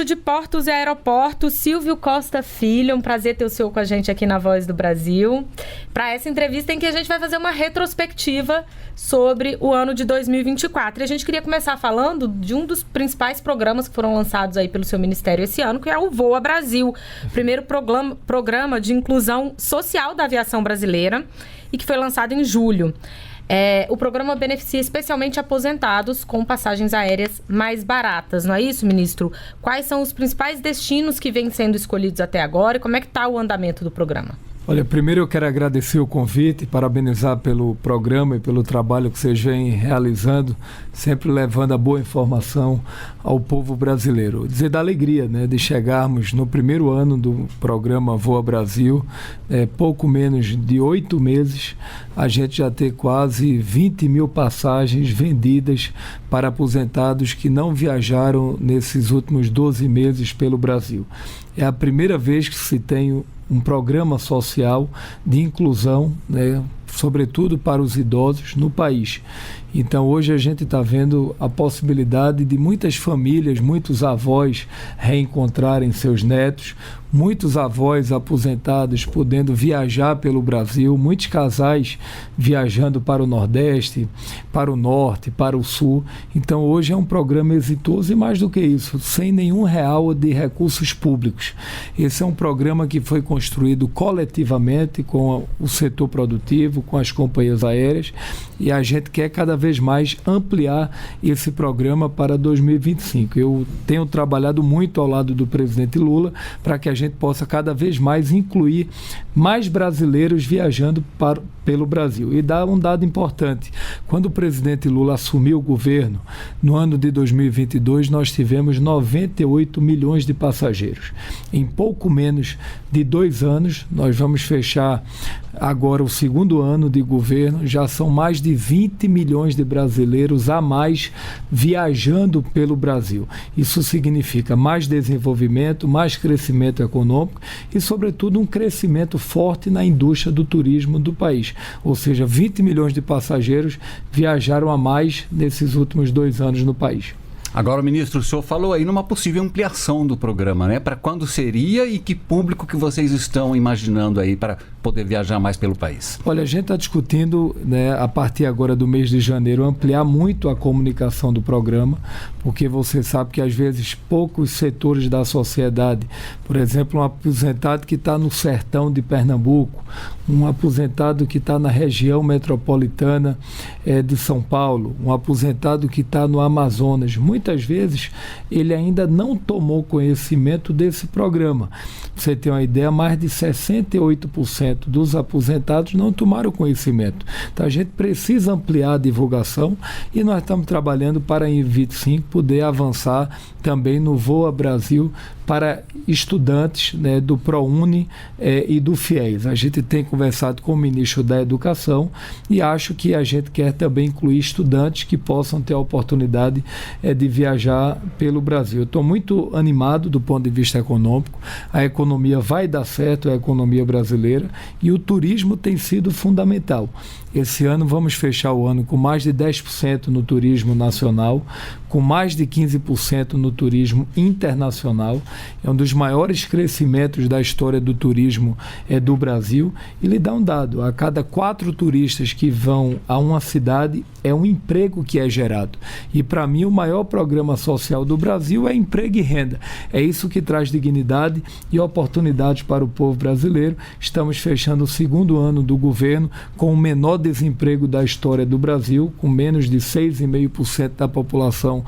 ministro de Portos e Aeroportos, Silvio Costa Filho. Um prazer ter o senhor com a gente aqui na Voz do Brasil. Para essa entrevista em que a gente vai fazer uma retrospectiva sobre o ano de 2024. E a gente queria começar falando de um dos principais programas que foram lançados aí pelo seu ministério esse ano, que é o Voa Brasil, primeiro programa de inclusão social da aviação brasileira e que foi lançado em julho. O programa beneficia especialmente aposentados com passagens aéreas mais baratas, não é isso, ministro? Quais são os principais destinos que vêm sendo escolhidos até agora e como é que está o andamento do programa? Olha, primeiro eu quero agradecer o convite, parabenizar pelo programa e pelo trabalho que vocês vêm realizando, sempre levando a boa informação ao povo brasileiro. Dizer da alegria, né, de chegarmos no primeiro ano do programa Voa Brasil, pouco menos de 8 meses, a gente já ter quase 20 mil passagens vendidas para aposentados que não viajaram nesses últimos 12 meses pelo Brasil. É a primeira vez que se tem um programa social de inclusão, né, sobretudo para os idosos no país. Então hoje a gente está vendo a possibilidade de muitas famílias, muitos avós reencontrarem seus netos, muitos avós aposentados podendo viajar pelo Brasil, muitos casais viajando para o Nordeste, para o Norte, para o Sul. Então hoje é um programa exitoso e mais do que isso, sem nenhum real de recursos públicos. Esse é um programa que foi construído coletivamente com o setor produtivo, com as companhias aéreas, e a gente quer cada vez mais ampliar esse programa para 2025. Eu tenho trabalhado muito ao lado do presidente Lula para que a gente possa cada vez mais incluir mais brasileiros viajando pelo Brasil. E dá um dado importante. Quando o presidente Lula assumiu o governo, no ano de 2022, nós tivemos 98 milhões de passageiros. Em pouco menos de 2 anos, nós vamos fechar agora o segundo ano de governo, já são mais de 20 milhões de brasileiros a mais viajando pelo Brasil. Isso significa mais desenvolvimento, mais crescimento econômico e, sobretudo, um crescimento forte na indústria do turismo do país. Ou seja, 20 milhões de passageiros viajaram a mais nesses últimos 2 anos no país. Agora, ministro, o senhor falou aí numa possível ampliação do programa, né? Para quando seria e que público que vocês estão imaginando aí para poder viajar mais pelo país? Olha, a gente está discutindo, né, a partir agora do mês de janeiro, ampliar muito a comunicação do programa, porque você sabe que às vezes poucos setores da sociedade, por exemplo, um aposentado que está no sertão de Pernambuco, um aposentado que está na região metropolitana de São Paulo, um aposentado que está no Amazonas, muitas vezes ele ainda não tomou conhecimento desse programa. Você tem uma ideia, mais de 68% dos aposentados não tomaram conhecimento. Então a gente precisa ampliar a divulgação e nós estamos trabalhando para em 2025 poder avançar também no Voa Brasil para estudantes, né, do ProUni e do FIES. A gente tem conversado com o ministro da Educação e acho que a gente quer também incluir estudantes que possam ter a oportunidade de viajar pelo Brasil. Eu estou muito animado do ponto de vista econômico. A economia vai dar certo, a economia brasileira, e o turismo tem sido fundamental. Esse ano vamos fechar o ano com mais de 10% no turismo nacional, com mais de 15% no turismo internacional. É um dos maiores crescimentos da história do turismo do Brasil. E lhe dá um dado: a cada 4 turistas que vão a uma cidade, é um emprego que é gerado. E para mim o maior programa social do Brasil é emprego e renda. É isso que traz dignidade e oportunidades para o povo brasileiro. Estamos fechando o segundo ano do governo com o menor desemprego da história do Brasil, com menos de 6,5% da população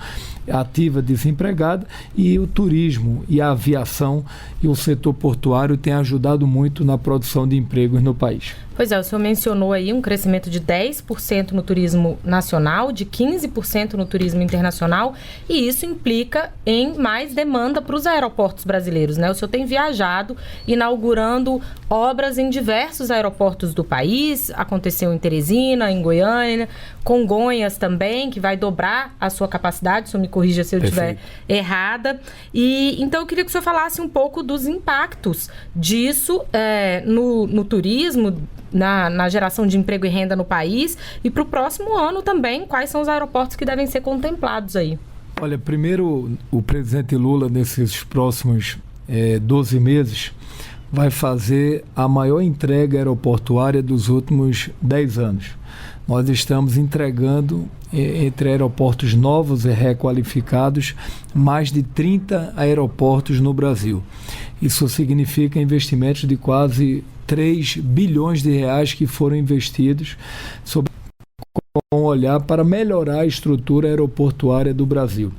ativa desempregada, e o turismo e a aviação e o setor portuário têm ajudado muito na produção de empregos no país. Pois é, o senhor mencionou aí um crescimento de 10% no turismo nacional, de 15% no turismo internacional, e isso implica em mais demanda para os aeroportos brasileiros, né? O senhor tem viajado, inaugurando obras em diversos aeroportos do país, aconteceu em Teresina, em Goiânia, Congonhas também, que vai dobrar a sua capacidade, o senhor me corrija se eu estiver errada. E então eu queria que o senhor falasse um pouco dos impactos disso no turismo, na geração de emprego e renda no país, e para o próximo ano também, quais são os aeroportos que devem ser contemplados aí? Olha, primeiro, o presidente Lula, nesses próximos 12 meses, vai fazer a maior entrega aeroportuária dos últimos 10 anos. Nós estamos entregando, entre aeroportos novos e requalificados, mais de 30 aeroportos no Brasil. Isso significa investimentos de quase 3 bilhões de reais que foram investidos com um olhar para melhorar a estrutura aeroportuária do Brasil.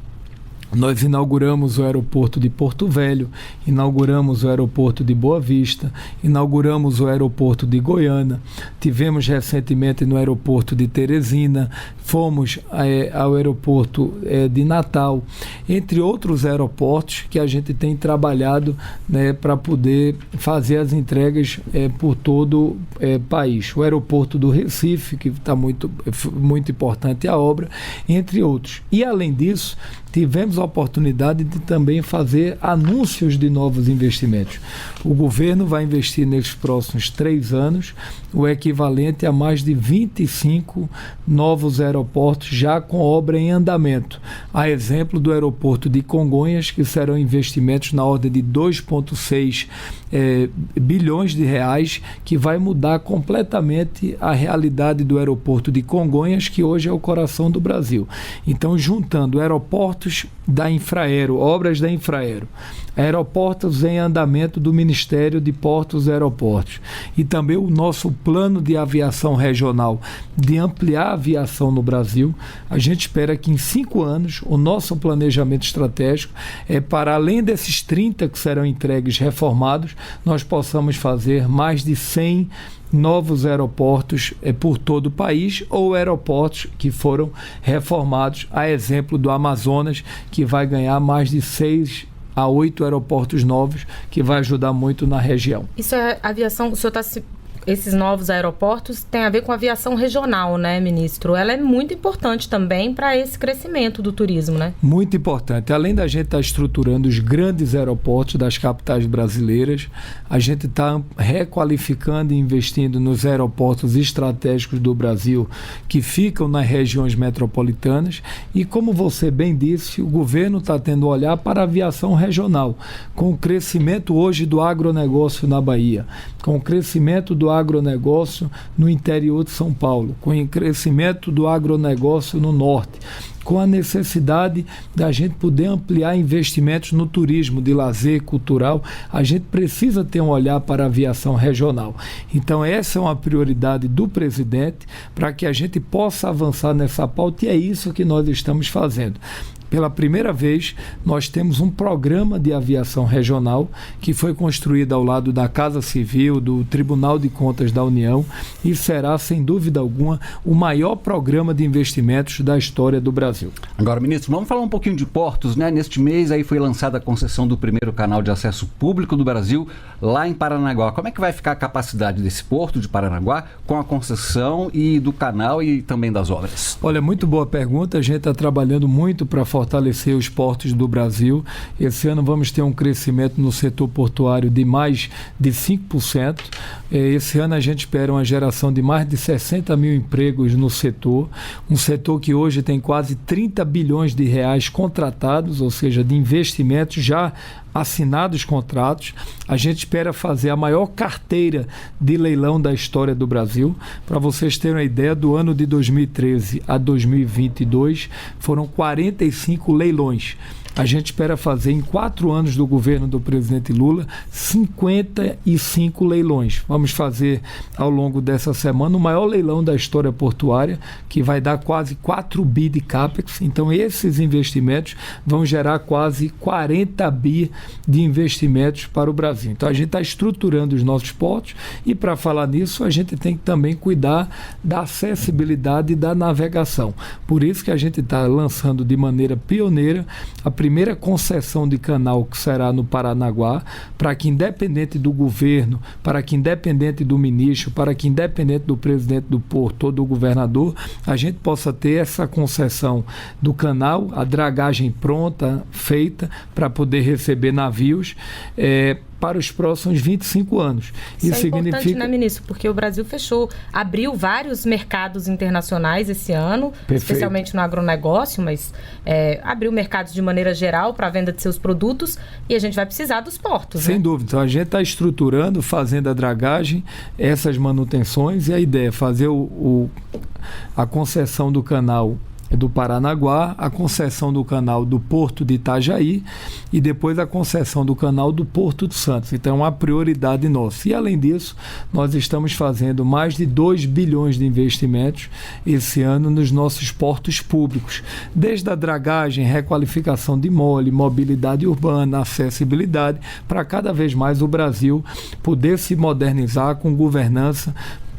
Nós inauguramos o aeroporto de Porto Velho, inauguramos o aeroporto de Boa Vista, inauguramos o aeroporto de Goiânia, tivemos recentemente no aeroporto de Teresina, fomos ao aeroporto de Natal, entre outros aeroportos que a gente tem trabalhado, né, para poder fazer as entregas por todo o país. O aeroporto do Recife, que está muito importante a obra, entre outros. E além disso, tivemos a oportunidade de também fazer anúncios de novos investimentos. O governo vai investir nesses próximos 3 anos o equivalente a mais de 25 novos aeroportos já com obra em andamento. A exemplo do aeroporto de Congonhas, que serão investimentos na ordem de 2,6 bilhões de reais, que vai mudar completamente a realidade do aeroporto de Congonhas, que hoje é o coração do Brasil. Então, juntando aeroportos da Infraero, obras da Infraero, aeroportos em andamento do Ministério de Portos e Aeroportos, e também o nosso plano de aviação regional, de ampliar a aviação no Brasil, a gente espera que em 5 anos o nosso planejamento estratégico para além desses 30 que serão entregues reformados, nós possamos fazer mais de 100 novos aeroportos por todo o país, ou aeroportos que foram reformados, a exemplo do Amazonas, que vai ganhar mais de 6 a 8 aeroportos novos, que vai ajudar muito na região. Isso é aviação, o senhor esses novos aeroportos têm a ver com a aviação regional, né, ministro? Ela é muito importante também para esse crescimento do turismo, né? Muito importante. Além da gente estar estruturando os grandes aeroportos das capitais brasileiras, a gente está requalificando e investindo nos aeroportos estratégicos do Brasil que ficam nas regiões metropolitanas e, como você bem disse, o governo está tendo um olhar para a aviação regional, com o crescimento hoje do agronegócio na Bahia, com o crescimento do agronegócio no interior de São Paulo, com o crescimento do agronegócio no norte, com a necessidade da gente poder ampliar investimentos no turismo de lazer cultural, a gente precisa ter um olhar para a aviação regional. Então essa é uma prioridade do presidente para que a gente possa avançar nessa pauta, e é isso que nós estamos fazendo. Pela primeira vez, nós temos um programa de aviação regional que foi construído ao lado da Casa Civil, do Tribunal de Contas da União, e será, sem dúvida alguma, o maior programa de investimentos da história do Brasil. Agora, ministro, vamos falar um pouquinho de portos, né? Neste mês aí foi lançada a concessão do primeiro canal de acesso público do Brasil, lá em Paranaguá. Como é que vai ficar a capacidade desse porto de Paranaguá com a concessão e do canal e também das obras? Olha, muito boa pergunta. A gente está trabalhando muito para fortalecer os portos do Brasil. Esse ano vamos ter um crescimento no setor portuário de mais de 5%. Esse ano a gente espera uma geração de mais de 60 mil empregos no setor, um setor que hoje tem quase 30 bilhões de reais contratados, ou seja, de investimentos já assinados contratos. A gente espera fazer a maior carteira de leilão da história do Brasil. Para vocês terem uma ideia, do ano de 2013 a 2022 foram 45 leilões. A gente espera fazer, em 4 anos do governo do presidente Lula, 55 leilões. Vamos fazer, ao longo dessa semana, o maior leilão da história portuária, que vai dar quase 4 bi de CAPEX. Então, esses investimentos vão gerar quase 40 bi de investimentos para o Brasil. Então, a gente está estruturando os nossos portos e, para falar nisso, a gente tem que também cuidar da acessibilidade e da navegação. Por isso que a gente está lançando de maneira pioneira a primeira concessão de canal, que será no Paranaguá, para que, independente do governo, para que, independente do ministro, para que, independente do presidente do porto ou do governador, a gente possa ter essa concessão do canal, a dragagem pronta, feita, para poder receber navios para os próximos 25 anos. Isso é importante, né, ministro? Porque o Brasil abriu vários mercados internacionais esse ano, especialmente no agronegócio, mas abriu mercados de maneira geral para a venda de seus produtos e a gente vai precisar dos portos. Sem dúvida. Então, a gente está estruturando, fazendo a dragagem, essas manutenções, e a ideia é fazer a concessão do canal do Paranaguá, a concessão do canal do Porto de Itajaí e depois a concessão do canal do Porto de Santos. Então é uma prioridade nossa. E além disso, nós estamos fazendo mais de 2 bilhões de investimentos esse ano nos nossos portos públicos, desde a dragagem, requalificação de mole, mobilidade urbana, acessibilidade, para cada vez mais o Brasil poder se modernizar com governança,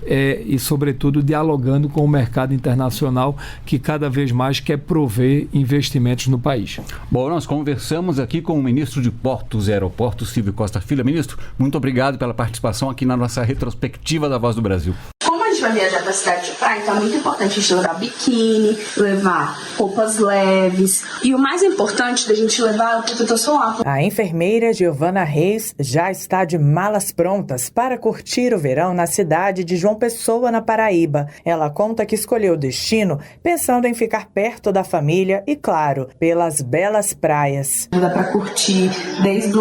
e, sobretudo, dialogando com o mercado internacional que cada vez mais quer prover investimentos no país. Bom, nós conversamos aqui com o ministro de Portos e Aeroportos, Silvio Costa Filho. Ministro, muito obrigado pela participação aqui na nossa retrospectiva da Voz do Brasil. Como a gente vai viajar para a cidade de praia, então é muito importante a gente levar biquíni, levar roupas leves e o mais importante da gente levar é o protetor solar. A enfermeira Giovana Reis já está de malas prontas para curtir o verão na cidade de João Pessoa, na Paraíba. Ela conta que escolheu o destino pensando em ficar perto da família e, claro, pelas belas praias. Dá para curtir desde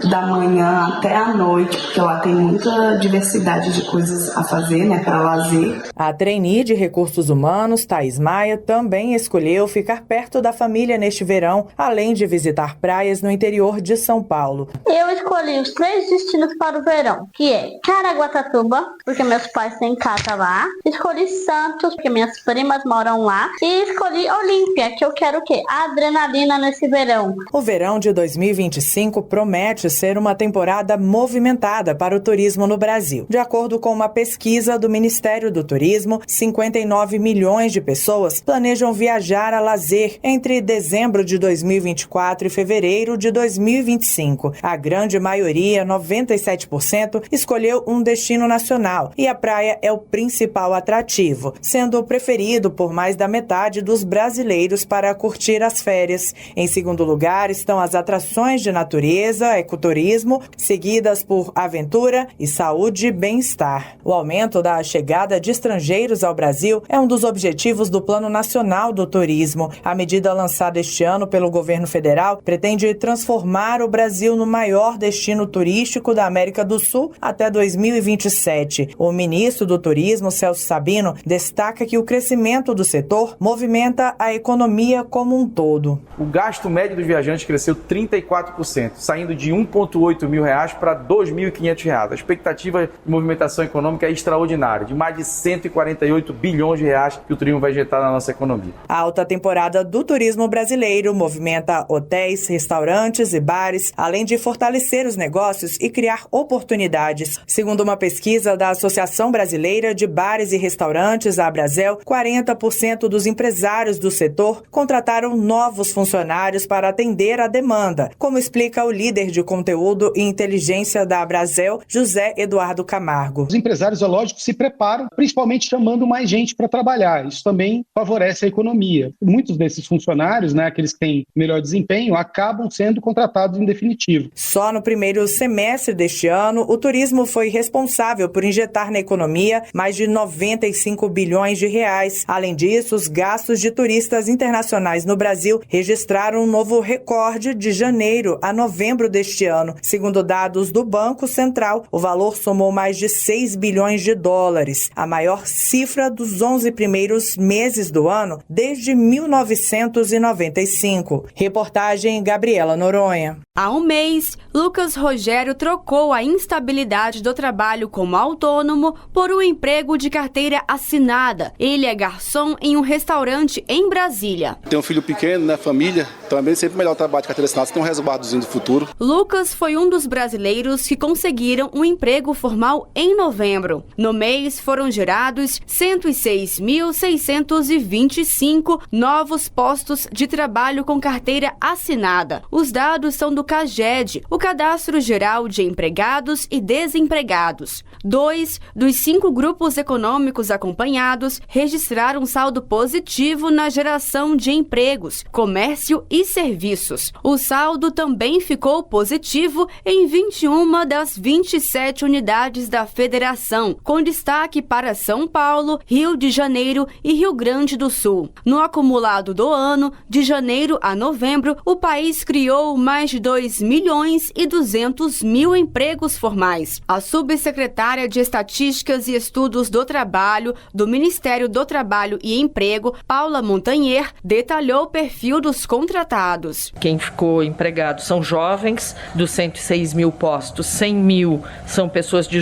da manhã até a noite, porque lá tem muita diversidade de coisas a fazer, né, para lazer. A trainee de Recursos Humanos, Thaís Maia, também escolheu ficar perto da família neste verão, além de visitar praias no interior de São Paulo. Eu escolhi os 3 destinos para o verão, que é Caraguatatuba, porque meus pais têm casa lá. Escolhi Santos, porque minhas primas moram lá. E escolhi Olímpia, que eu quero o quê? Adrenalina nesse verão. O verão de 2025 promete ser uma temporada movimentada para o turismo no Brasil. De acordo com uma pesquisa do Ministério do Turismo, 59 milhões de pessoas planejam viajar a lazer entre dezembro de 2024 e fevereiro de 2025. A grande maioria, 97%, escolheu um destino nacional e a praia é o principal atrativo, sendo preferido por mais da metade dos brasileiros para curtir as férias. Em segundo lugar estão as atrações de natureza, ecoturismo, seguidas por aventura e saúde e bem-estar. O aumento da chegada de estrangeiros ao Brasil é um dos objetivos do Plano Nacional do Turismo. A medida lançada este ano pelo governo federal pretende transformar o Brasil no maior destino turístico da América do Sul até 2027. O ministro do Turismo, Celso Sabino, destaca que o crescimento do setor movimenta a economia como um todo. O gasto médio dos viajantes cresceu 34%, saindo de R$1.8 mil para R$2.500. A expectativa de movimentação econômica é extraordinária, de mais de 148 bilhões de reais que o turismo vai injetar na nossa economia. A alta temporada do turismo brasileiro movimenta hotéis, restaurantes e bares, além de fortalecer os negócios e criar oportunidades. Segundo uma pesquisa da Associação Brasileira de Bares e Restaurantes, a Abrazel, 40% dos empresários do setor contrataram novos funcionários para atender a demanda, como explica o líder de conteúdo e inteligência da Abrazel, José Eduardo Camargo. Os empresários, é lógico, se preparam, principalmente chamando mais gente para trabalhar. Isso também favorece a economia. Muitos desses funcionários, aqueles que têm melhor desempenho, acabam sendo contratados em definitivo. Só no primeiro semestre deste ano, o turismo foi responsável por injetar na economia mais de 95 bilhões de reais. Além disso, os gastos de turistas internacionais no Brasil registraram um novo recorde de janeiro a novembro deste ano. Segundo dados do Banco Central, o valor somou mais de 6 bilhões de dólares, a maior cifra dos 11 primeiros meses do ano desde 1995. Reportagem Gabriela Noronha. Há um mês, Lucas Rogério trocou a instabilidade do trabalho como autônomo por um emprego de carteira assinada. Ele é garçom em um restaurante em Brasília. Tem um filho pequeno, família, então é sempre melhor o trabalho de carteira assinada, você tem um resguardozinho do futuro. Lucas foi um dos brasileiros que conseguiram um emprego formal em novembro. No mês, foram foram gerados 106.625 novos postos de trabalho com carteira assinada. Os dados são do CAGED, o Cadastro Geral de Empregados e Desempregados. 2 dos 5 grupos econômicos acompanhados registraram saldo positivo na geração de empregos, comércio e serviços. O saldo também ficou positivo em 21 das 27 unidades da federação, com destaque para São Paulo, Rio de Janeiro e Rio Grande do Sul. No acumulado do ano, de janeiro a novembro, o país criou mais de 2.200.000 empregos formais. A subsecretária de Estatísticas e Estudos do Trabalho do Ministério do Trabalho e Emprego, Paula Montanher, detalhou o perfil dos contratados. Quem ficou empregado são jovens, dos 106 mil postos, 100 mil são pessoas de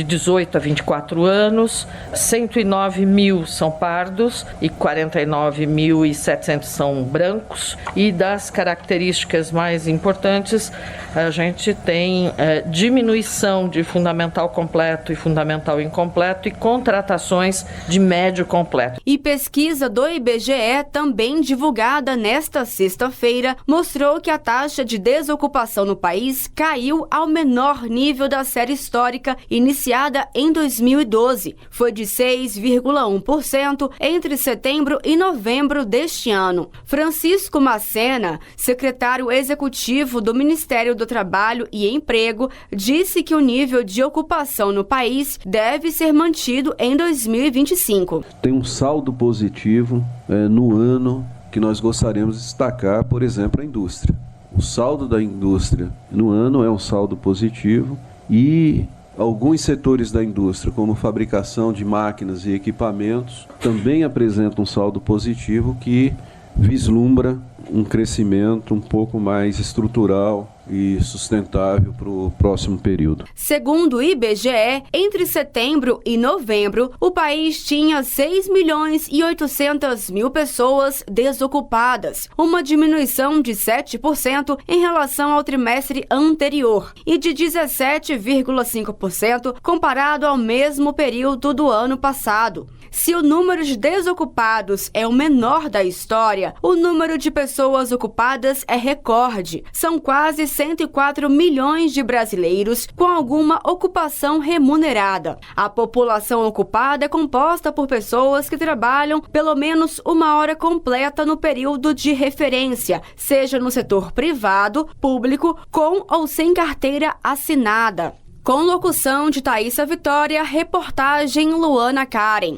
18 a 24 anos, 109 mil são pardos e 49.700 são brancos. E das características mais importantes, a gente tem diminuição de fundamental completo e fundamental incompleto e contratações de médio completo. E pesquisa do IBGE, também divulgada nesta sexta-feira, mostrou que a taxa de desocupação no país caiu ao menor nível da série histórica iniciada em 2012. Foi de 6,1% entre setembro e novembro deste ano. Francisco Macena, secretário executivo do Ministério do Trabalho e Emprego, disse que o nível de ocupação no país deve ser mantido em 2025. Tem um saldo positivo no ano que nós gostaríamos de destacar, por exemplo, a indústria. O saldo da indústria no ano é um saldo positivo e alguns setores da indústria, como fabricação de máquinas e equipamentos, também apresentam um saldo positivo que vislumbra um crescimento um pouco mais estrutural e sustentável para o próximo período. Segundo o IBGE, entre setembro e novembro, o país tinha 6.800.000 pessoas desocupadas, uma diminuição de 7% em relação ao trimestre anterior e de 17,5% comparado ao mesmo período do ano passado. Se o número de desocupados é o menor da história, o número de pessoas ocupadas é recorde. São quase 104 milhões de brasileiros com alguma ocupação remunerada. A população ocupada é composta por pessoas que trabalham pelo menos uma hora completa no período de referência, seja no setor privado, público, com ou sem carteira assinada. Com locução de Thaísa Vitória, reportagem Luana Karen.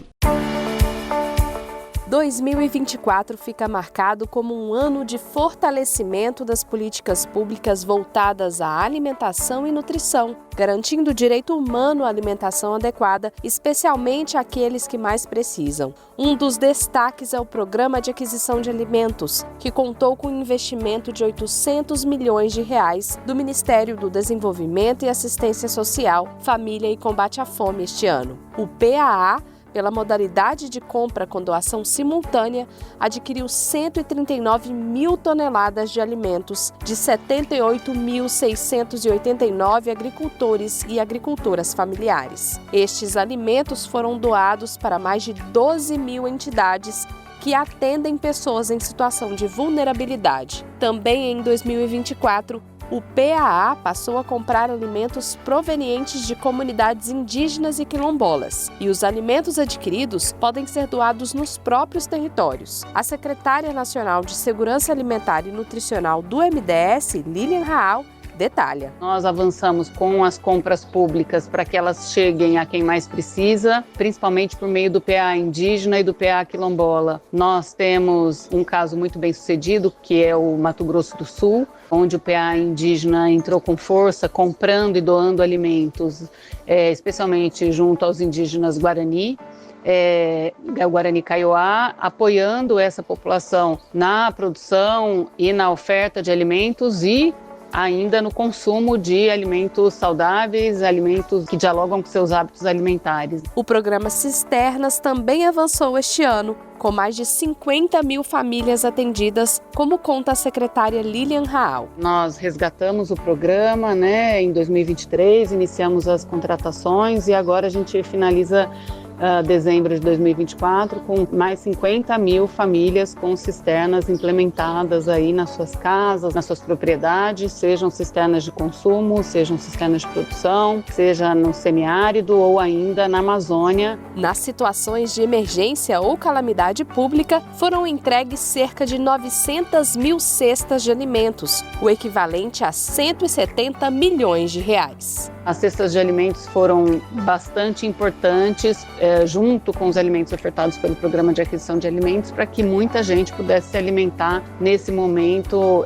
2024 fica marcado como um ano de fortalecimento das políticas públicas voltadas à alimentação e nutrição, garantindo o direito humano à alimentação adequada, especialmente àqueles que mais precisam. Um dos destaques é o Programa de Aquisição de Alimentos, que contou com um investimento de R$800 milhões do Ministério do Desenvolvimento e Assistência Social, Família e Combate à Fome este ano. O PAA, pela modalidade de compra com doação simultânea, adquiriu 139 mil toneladas de alimentos de 78.689 agricultores e agricultoras familiares. Estes alimentos foram doados para mais de 12 mil entidades que atendem pessoas em situação de vulnerabilidade. Também em 2024, o PAA passou a comprar alimentos provenientes de comunidades indígenas e quilombolas, e os alimentos adquiridos podem ser doados nos próprios territórios. A secretária nacional de Segurança Alimentar e Nutricional do MDS, Lilian Raal, detalha. Nós avançamos com as compras públicas para que elas cheguem a quem mais precisa, principalmente por meio do PA indígena e do PA quilombola. Nós temos um caso muito bem sucedido, que é o Mato Grosso do Sul, onde o PA indígena entrou com força, comprando e doando alimentos, especialmente junto aos indígenas Guarani, o Guarani Kaiowá, apoiando essa população na produção e na oferta de alimentos e ainda no consumo de alimentos saudáveis, alimentos que dialogam com seus hábitos alimentares. O programa Cisternas também avançou este ano, com mais de 50 mil famílias atendidas, como conta a secretária Lilian Raal. Nós resgatamos o programa, em 2023, iniciamos as contratações e agora a gente finaliza dezembro de 2024, com mais 50 mil famílias com cisternas implementadas aí nas suas casas, nas suas propriedades, sejam cisternas de consumo, sejam cisternas de produção, seja no semiárido ou ainda na Amazônia. Nas situações de emergência ou calamidade pública, foram entregues cerca de 900 mil cestas de alimentos, o equivalente a 170 milhões de reais. As cestas de alimentos foram bastante importantes, junto com os alimentos ofertados pelo Programa de Aquisição de Alimentos, para que muita gente pudesse se alimentar nesse momento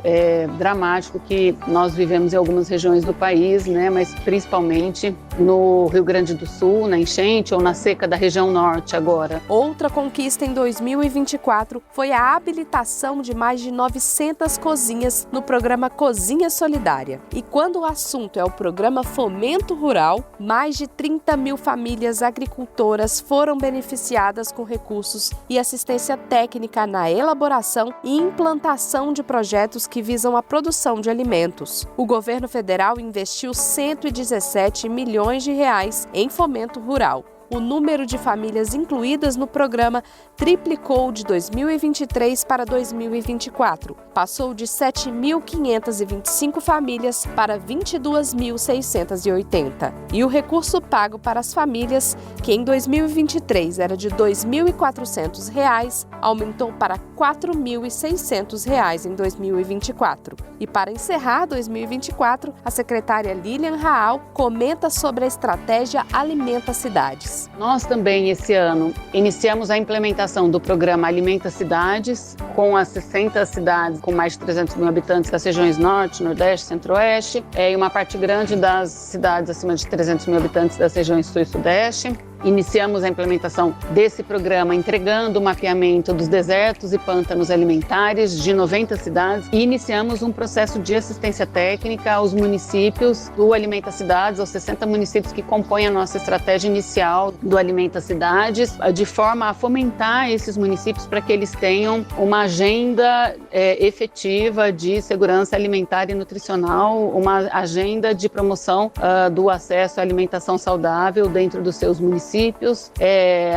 dramático que nós vivemos em algumas regiões do país, né, mas principalmente no Rio Grande do Sul, na enchente ou na seca da região norte agora. Outra conquista em 2024 foi a habilitação de mais de 900 cozinhas no programa Cozinha Solidária. E quando o assunto é o programa Fomento Rural, mais de 30 mil famílias agricultoras foram beneficiadas com recursos e assistência técnica na elaboração e implantação de projetos que visam a produção de alimentos. O governo federal investiu 117 milhões de reais em fomento rural. O número de famílias incluídas no programa triplicou de 2023 para 2024. Passou de 7.525 famílias para 22.680. E o recurso pago para as famílias, que em 2023 era de R$ 2.400, aumentou para R$ 4.600 em 2024. E para encerrar 2024, a secretária Lilian Raal comenta sobre a estratégia Alimenta Cidades. Nós também, esse ano, iniciamos a implementação do programa Alimenta Cidades, com as 60 cidades com mais de 300 mil habitantes das regiões Norte, Nordeste, Centro-Oeste, e uma parte grande das cidades acima de 300 mil habitantes das regiões Sul e Sudeste. Iniciamos a implementação desse programa entregando o mapeamento dos desertos e pântanos alimentares de 90 cidades e iniciamos um processo de assistência técnica aos municípios do Alimenta Cidades, aos 60 municípios que compõem a nossa estratégia inicial do Alimenta Cidades, de forma a fomentar esses municípios para que eles tenham uma agenda efetiva de segurança alimentar e nutricional, uma agenda de promoção do acesso à alimentação saudável dentro dos seus municípios.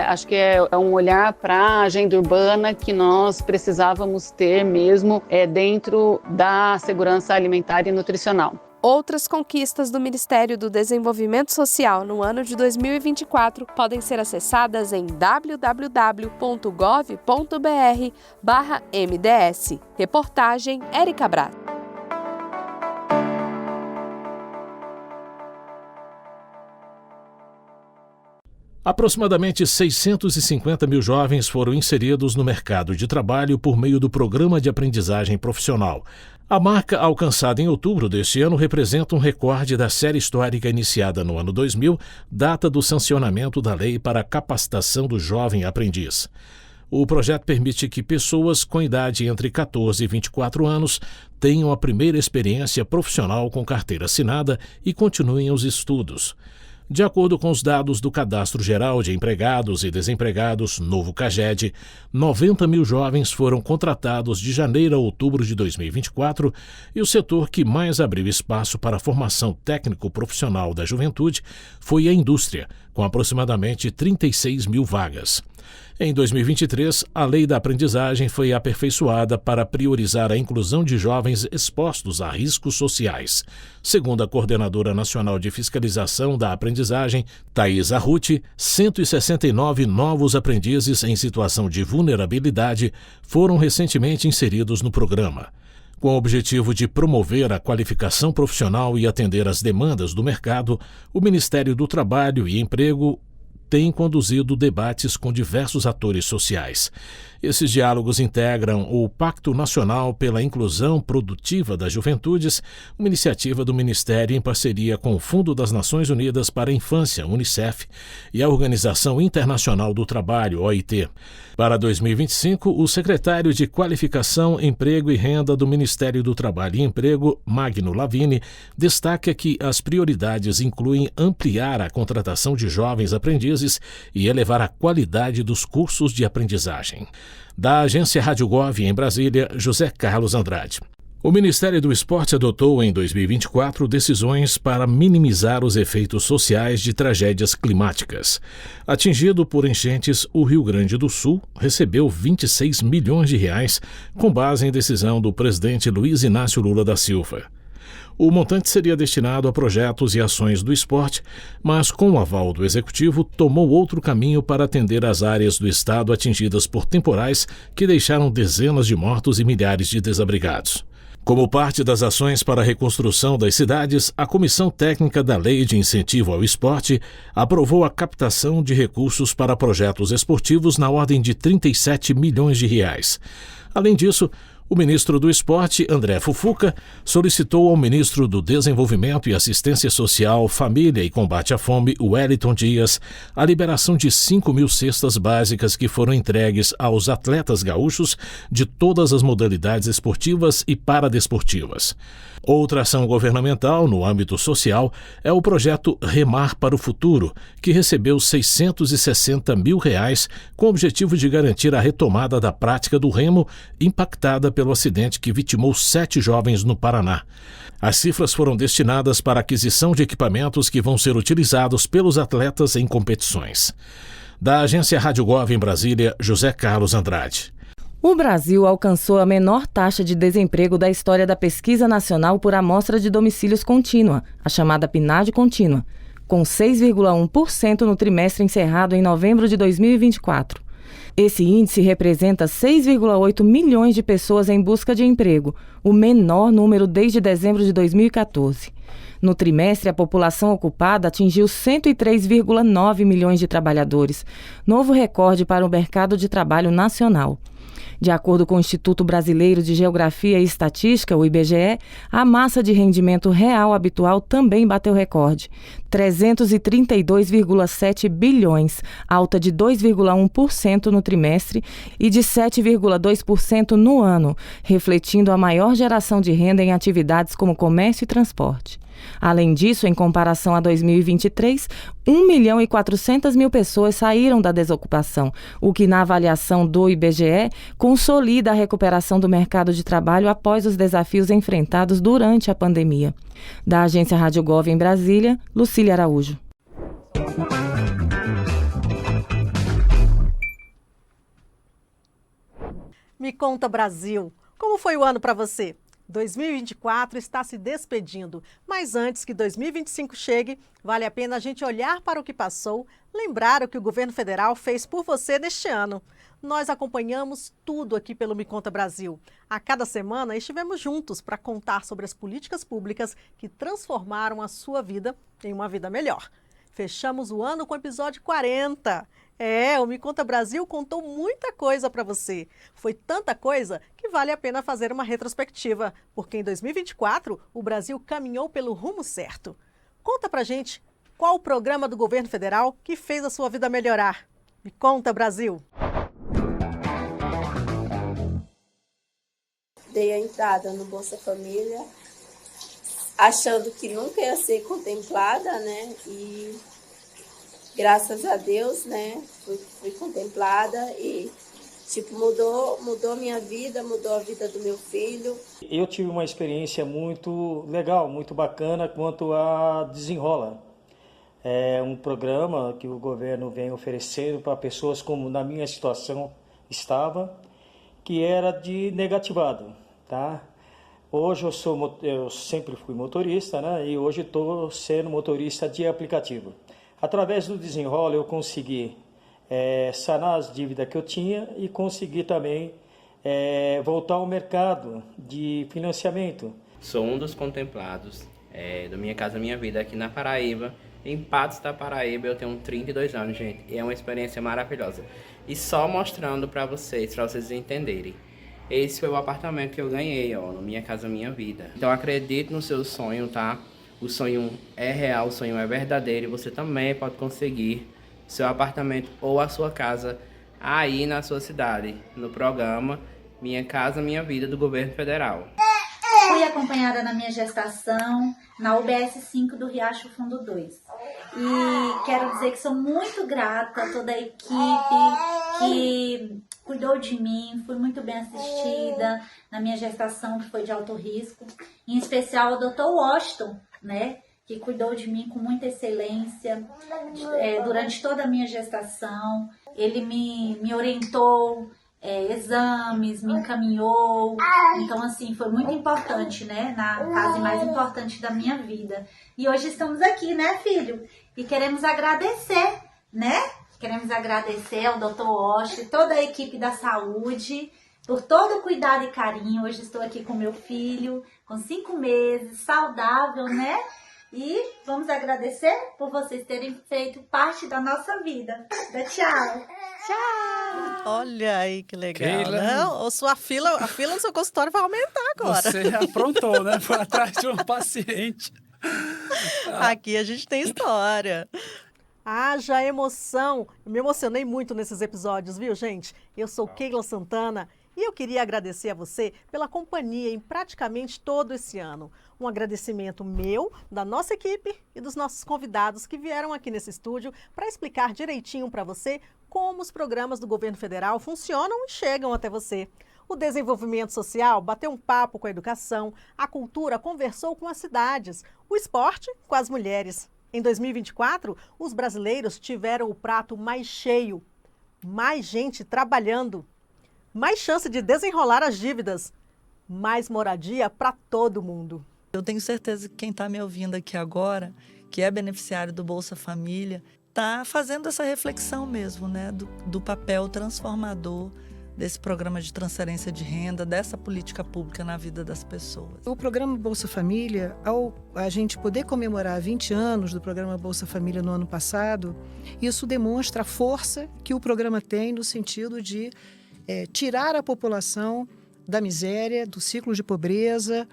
Acho que é um olhar para a agenda urbana que nós precisávamos ter mesmo dentro da segurança alimentar e nutricional. Outras conquistas do Ministério do Desenvolvimento Social no ano de 2024 podem ser acessadas em www.gov.br/MDS. Reportagem Érica Braga. Aproximadamente 650 mil jovens foram inseridos no mercado de trabalho por meio do Programa de Aprendizagem Profissional. A marca alcançada em outubro deste ano representa um recorde da série histórica iniciada no ano 2000, data do sancionamento da Lei para a Capacitação do Jovem Aprendiz. O projeto permite que pessoas com idade entre 14 e 24 anos tenham a primeira experiência profissional com carteira assinada e continuem os estudos. De acordo com os dados do Cadastro Geral de Empregados e Desempregados, novo CAGED, 90 mil jovens foram contratados de janeiro a outubro de 2024 e o setor que mais abriu espaço para a formação técnico-profissional da juventude foi a indústria, com aproximadamente 36 mil vagas. Em 2023, a Lei da Aprendizagem foi aperfeiçoada para priorizar a inclusão de jovens expostos a riscos sociais. Segundo a Coordenadora Nacional de Fiscalização da Aprendizagem, Thaís Arruti, 169 novos aprendizes em situação de vulnerabilidade foram recentemente inseridos no programa. Com o objetivo de promover a qualificação profissional e atender às demandas do mercado, o Ministério do Trabalho e Emprego tem conduzido debates com diversos atores sociais. Esses diálogos integram o Pacto Nacional pela Inclusão Produtiva das Juventudes, uma iniciativa do Ministério em parceria com o Fundo das Nações Unidas para a Infância, UNICEF, e a Organização Internacional do Trabalho, OIT. Para 2025, o secretário de Qualificação, Emprego e Renda do Ministério do Trabalho e Emprego, Magno Lavini, destaca que as prioridades incluem ampliar a contratação de jovens aprendizes e elevar a qualidade dos cursos de aprendizagem. Da agência Rádio Gov em Brasília, José Carlos Andrade. O Ministério do Esporte adotou em 2024 decisões para minimizar os efeitos sociais de tragédias climáticas. Atingido por enchentes, o Rio Grande do Sul recebeu 26 milhões de reais com base em decisão do presidente Luiz Inácio Lula da Silva. O montante seria destinado a projetos e ações do esporte, mas com o aval do Executivo tomou outro caminho para atender as áreas do estado atingidas por temporais que deixaram dezenas de mortos e milhares de desabrigados. Como parte das ações para a reconstrução das cidades, a Comissão Técnica da Lei de Incentivo ao Esporte aprovou a captação de recursos para projetos esportivos na ordem de 37 milhões de reais. Além disso, o ministro do Esporte, André Fufuca, solicitou ao ministro do Desenvolvimento e Assistência Social, Família e Combate à Fome, Wellington Dias, a liberação de 5.000 cestas básicas que foram entregues aos atletas gaúchos de todas as modalidades esportivas e paradesportivas. Outra ação governamental no âmbito social é o projeto Remar para o Futuro, que recebeu 660 mil reais com o objetivo de garantir a retomada da prática do remo impactada pelo acidente que vitimou 7 jovens no Paraná. As cifras foram destinadas para a aquisição de equipamentos que vão ser utilizados pelos atletas em competições. Da agência Rádio Gov em Brasília, José Carlos Andrade. O Brasil alcançou a menor taxa de desemprego da história da Pesquisa Nacional por Amostra de Domicílios Contínua, a chamada PNAD contínua, com 6,1% no trimestre encerrado em novembro de 2024. Esse índice representa 6,8 milhões de pessoas em busca de emprego, o menor número desde dezembro de 2014. No trimestre, a população ocupada atingiu 103,9 milhões de trabalhadores, novo recorde para o mercado de trabalho nacional. De acordo com o Instituto Brasileiro de Geografia e Estatística, o IBGE, a massa de rendimento real habitual também bateu recorde, 332,7 bilhões, alta de 2,1% no trimestre e de 7,2% no ano, refletindo a maior geração de renda em atividades como comércio e transporte. Além disso, em comparação a 2023, 1.400.000 pessoas saíram da desocupação, o que, na avaliação do IBGE, consolida a recuperação do mercado de trabalho após os desafios enfrentados durante a pandemia. Da agência Rádio Gov em Brasília, Lucília Araújo. Me conta, Brasil, como foi o ano para você? 2024 está se despedindo, mas antes que 2025 chegue, vale a pena a gente olhar para o que passou, lembrar o que o governo federal fez por você neste ano. Nós acompanhamos tudo aqui pelo Me Conta Brasil. A cada semana estivemos juntos para contar sobre as políticas públicas que transformaram a sua vida em uma vida melhor. Fechamos o ano com o episódio 40. O Me Conta Brasil contou muita coisa para você. Foi tanta coisa que vale a pena fazer uma retrospectiva, porque em 2024 o Brasil caminhou pelo rumo certo. Conta pra gente qual o programa do governo federal que fez a sua vida melhorar. Me conta, Brasil! Dei a entrada no Bolsa Família, achando que nunca ia ser contemplada, né? E graças a Deus, né, fui contemplada e, mudou minha vida, mudou a vida do meu filho. Eu tive uma experiência muito legal, muito bacana quanto a Desenrola. É um programa que o governo vem oferecendo para pessoas como na minha situação estava, que era de negativado, tá? Hoje eu sempre fui motorista, né, e hoje estou sendo motorista de aplicativo. Através do Desenrola eu consegui sanar as dívidas que eu tinha e consegui também voltar ao mercado de financiamento. Sou um dos contemplados do Minha Casa Minha Vida aqui na Paraíba. Em Patos da Paraíba eu tenho 32 anos, gente. E é uma experiência maravilhosa. E só mostrando para vocês entenderem. Esse foi o apartamento que eu ganhei, no Minha Casa Minha Vida. Então acredite no seu sonho, tá? O sonho é real, o sonho é verdadeiro e você também pode conseguir seu apartamento ou a sua casa aí na sua cidade, no programa Minha Casa Minha Vida do Governo Federal. Fui acompanhada na minha gestação na UBS 5 do Riacho Fundo 2. E quero dizer que sou muito grata a toda a equipe que cuidou de mim, fui muito bem assistida na minha gestação, que foi de alto risco. Em especial o Dr. Washington, né, que cuidou de mim com muita excelência durante toda a minha gestação. Ele me orientou, exames, me encaminhou. Então, assim, foi muito importante, né, na fase mais importante da minha vida. E hoje estamos aqui, né, filho? E queremos agradecer, né? Queremos agradecer ao Dr. Osh, toda a equipe da saúde, por todo o cuidado e carinho. Hoje estou aqui com meu filho, com 5 meses, saudável, né? E vamos agradecer por vocês terem feito parte da nossa vida. Tchau! Tchau! Olha aí que legal, Keila, né? A fila no seu consultório vai aumentar agora. Você aprontou, né? Foi atrás de um paciente. Aqui a gente tem história. Haja emoção. Eu me emocionei muito nesses episódios, viu, gente? Eu sou Keila Santana e eu queria agradecer a você pela companhia em praticamente todo esse ano. Um agradecimento meu, da nossa equipe e dos nossos convidados que vieram aqui nesse estúdio para explicar direitinho para você como os programas do governo federal funcionam e chegam até você. O desenvolvimento social bateu um papo com a educação, a cultura conversou com as cidades, o esporte com as mulheres. Em 2024, os brasileiros tiveram o prato mais cheio, mais gente trabalhando, mais chance de desenrolar as dívidas, mais moradia para todo mundo. Eu tenho certeza que quem está me ouvindo aqui agora, que é beneficiário do Bolsa Família, está fazendo essa reflexão mesmo, né, do papel transformador desse programa de transferência de renda, dessa política pública na vida das pessoas. O programa Bolsa Família, ao a gente poder comemorar 20 anos do programa Bolsa Família no ano passado, isso demonstra a força que o programa tem no sentido de tirar a população da miséria, do ciclo de pobreza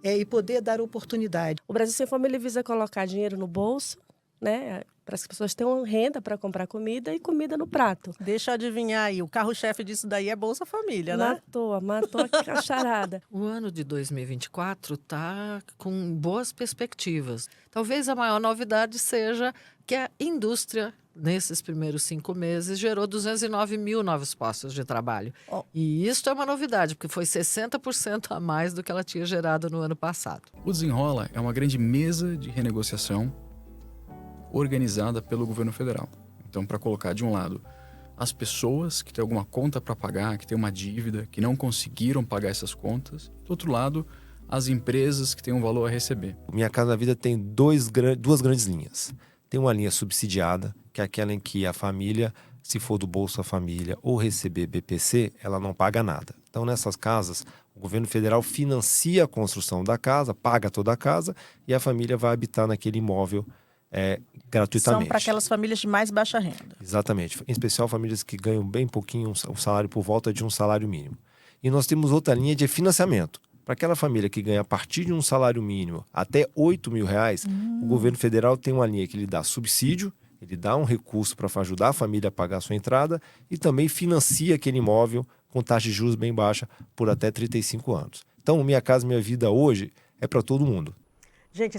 e poder dar oportunidade. O Brasil Sem Fome ele visa colocar dinheiro no bolso, né, para que as pessoas tenham renda para comprar comida e comida no prato. Deixa eu adivinhar aí, o carro-chefe disso daí é Bolsa Família, né? Matou a charada. O ano de 2024 está com boas perspectivas. Talvez a maior novidade seja que a indústria, nesses primeiros 5 meses, gerou 209 mil novos postos de trabalho. E isso é uma novidade, porque foi 60% a mais do que ela tinha gerado no ano passado. O Desenrola é uma grande mesa de renegociação organizada pelo governo federal. Então, para colocar de um lado as pessoas que têm alguma conta para pagar, que têm uma dívida, que não conseguiram pagar essas contas. Do outro lado, as empresas que têm um valor a receber. Minha Casa Minha Vida tem duas grandes linhas. Tem uma linha subsidiada, que é aquela em que a família, se for do Bolsa Família ou receber BPC, ela não paga nada. Então, nessas casas, o governo federal financia a construção da casa, paga toda a casa e a família vai habitar naquele imóvel gratuitamente. São para aquelas famílias de mais baixa renda. Exatamente. Em especial famílias que ganham bem pouquinho, um salário por volta de um salário mínimo. E nós temos outra linha de financiamento. Para aquela família que ganha a partir de um salário mínimo até R$8 mil, o governo federal tem uma linha que ele dá subsídio, ele dá um recurso para ajudar a família a pagar a sua entrada e também financia aquele imóvel com taxa de juros bem baixa por até 35 anos. Então, Minha Casa Minha Vida hoje é para todo mundo. Gente,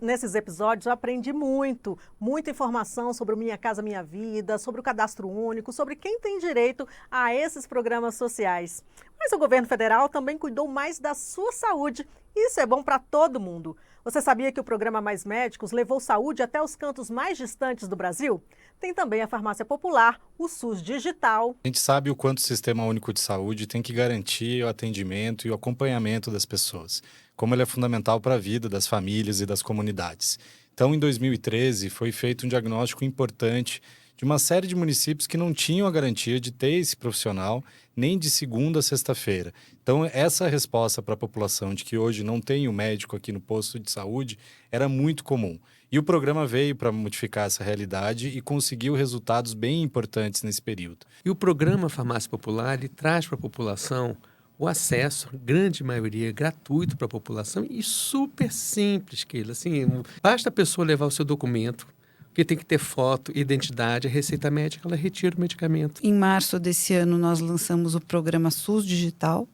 nesses episódios eu aprendi muita informação sobre o Minha Casa Minha Vida, sobre o cadastro único, sobre quem tem direito a esses programas sociais. Mas o governo federal também cuidou mais da sua saúde. Isso é bom para todo mundo. Você sabia que o programa Mais Médicos levou saúde até os cantos mais distantes do Brasil? Tem também a farmácia popular, o SUS Digital. A gente sabe o quanto o Sistema Único de Saúde tem que garantir o atendimento e o acompanhamento das pessoas, como ele é fundamental para a vida das famílias e das comunidades. Então, em 2013, foi feito um diagnóstico importante de uma série de municípios que não tinham a garantia de ter esse profissional nem de segunda a sexta-feira. Então, essa resposta para a população de que hoje não tem o médico aqui no posto de saúde era muito comum. E o programa veio para modificar essa realidade e conseguiu resultados bem importantes nesse período. E o programa Farmácia Popular ele traz para a população o acesso, a grande maioria, gratuito para a população e super simples, Keila. Assim, basta a pessoa levar o seu documento, que tem que ter foto, identidade, a receita médica, ela retira o medicamento. Em março desse ano, nós lançamos o programa SUS Digital.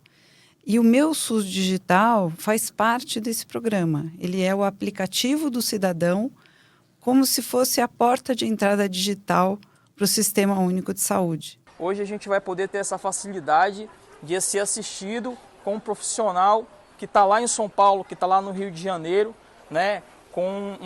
E o meu SUS Digital faz parte desse programa. Ele é o aplicativo do cidadão, como se fosse a porta de entrada digital para o Sistema Único de Saúde. Hoje a gente vai poder ter essa facilidade de ser assistido com um profissional que está lá em São Paulo, que está lá no Rio de Janeiro, né, com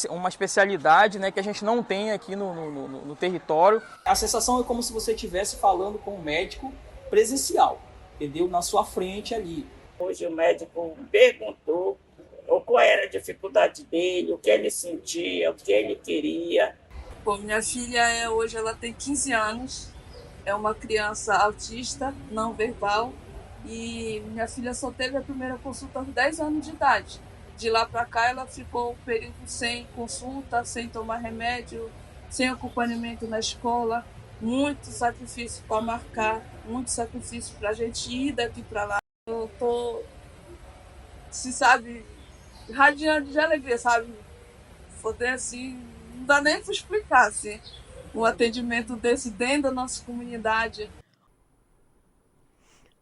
uma especialidade, né, que a gente não tem aqui no território. A sensação é como se você estivesse falando com um médico presencial, entendeu? Na sua frente ali. Hoje o médico perguntou qual era a dificuldade dele, o que ele sentia, o que ele queria. Bom, minha filha hoje ela tem 15 anos, é uma criança autista, não verbal, e minha filha só teve a primeira consulta aos 10 anos de idade. De lá para cá ela ficou um período sem consulta, sem tomar remédio, sem acompanhamento na escola, muito sacrifício para marcar, muito sacrifício para a gente ir daqui para lá. Eu tô, se sabe, radiante de alegria, sabe? Poder assim, não dá nem para explicar assim, um atendimento desse dentro da nossa comunidade.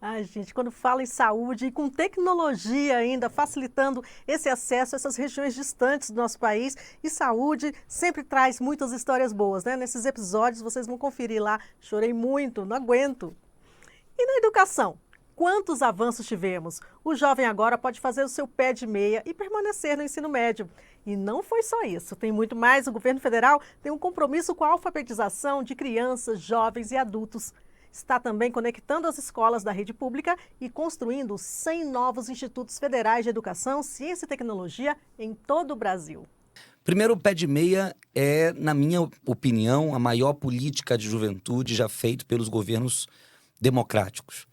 Ai, gente, quando fala em saúde e com tecnologia ainda, facilitando esse acesso a essas regiões distantes do nosso país, e saúde sempre traz muitas histórias boas, né? Nesses episódios vocês vão conferir lá, chorei muito, não aguento. E na educação? Quantos avanços tivemos? O jovem agora pode fazer o seu pé de meia e permanecer no ensino médio. E não foi só isso, tem muito mais. O governo federal tem um compromisso com a alfabetização de crianças, jovens e adultos. Está também conectando as escolas da rede pública e construindo 100 novos institutos federais de educação, ciência e tecnologia em todo o Brasil. Primeiro, o pé de meia é, na minha opinião, a maior política de juventude já feita pelos governos democráticos.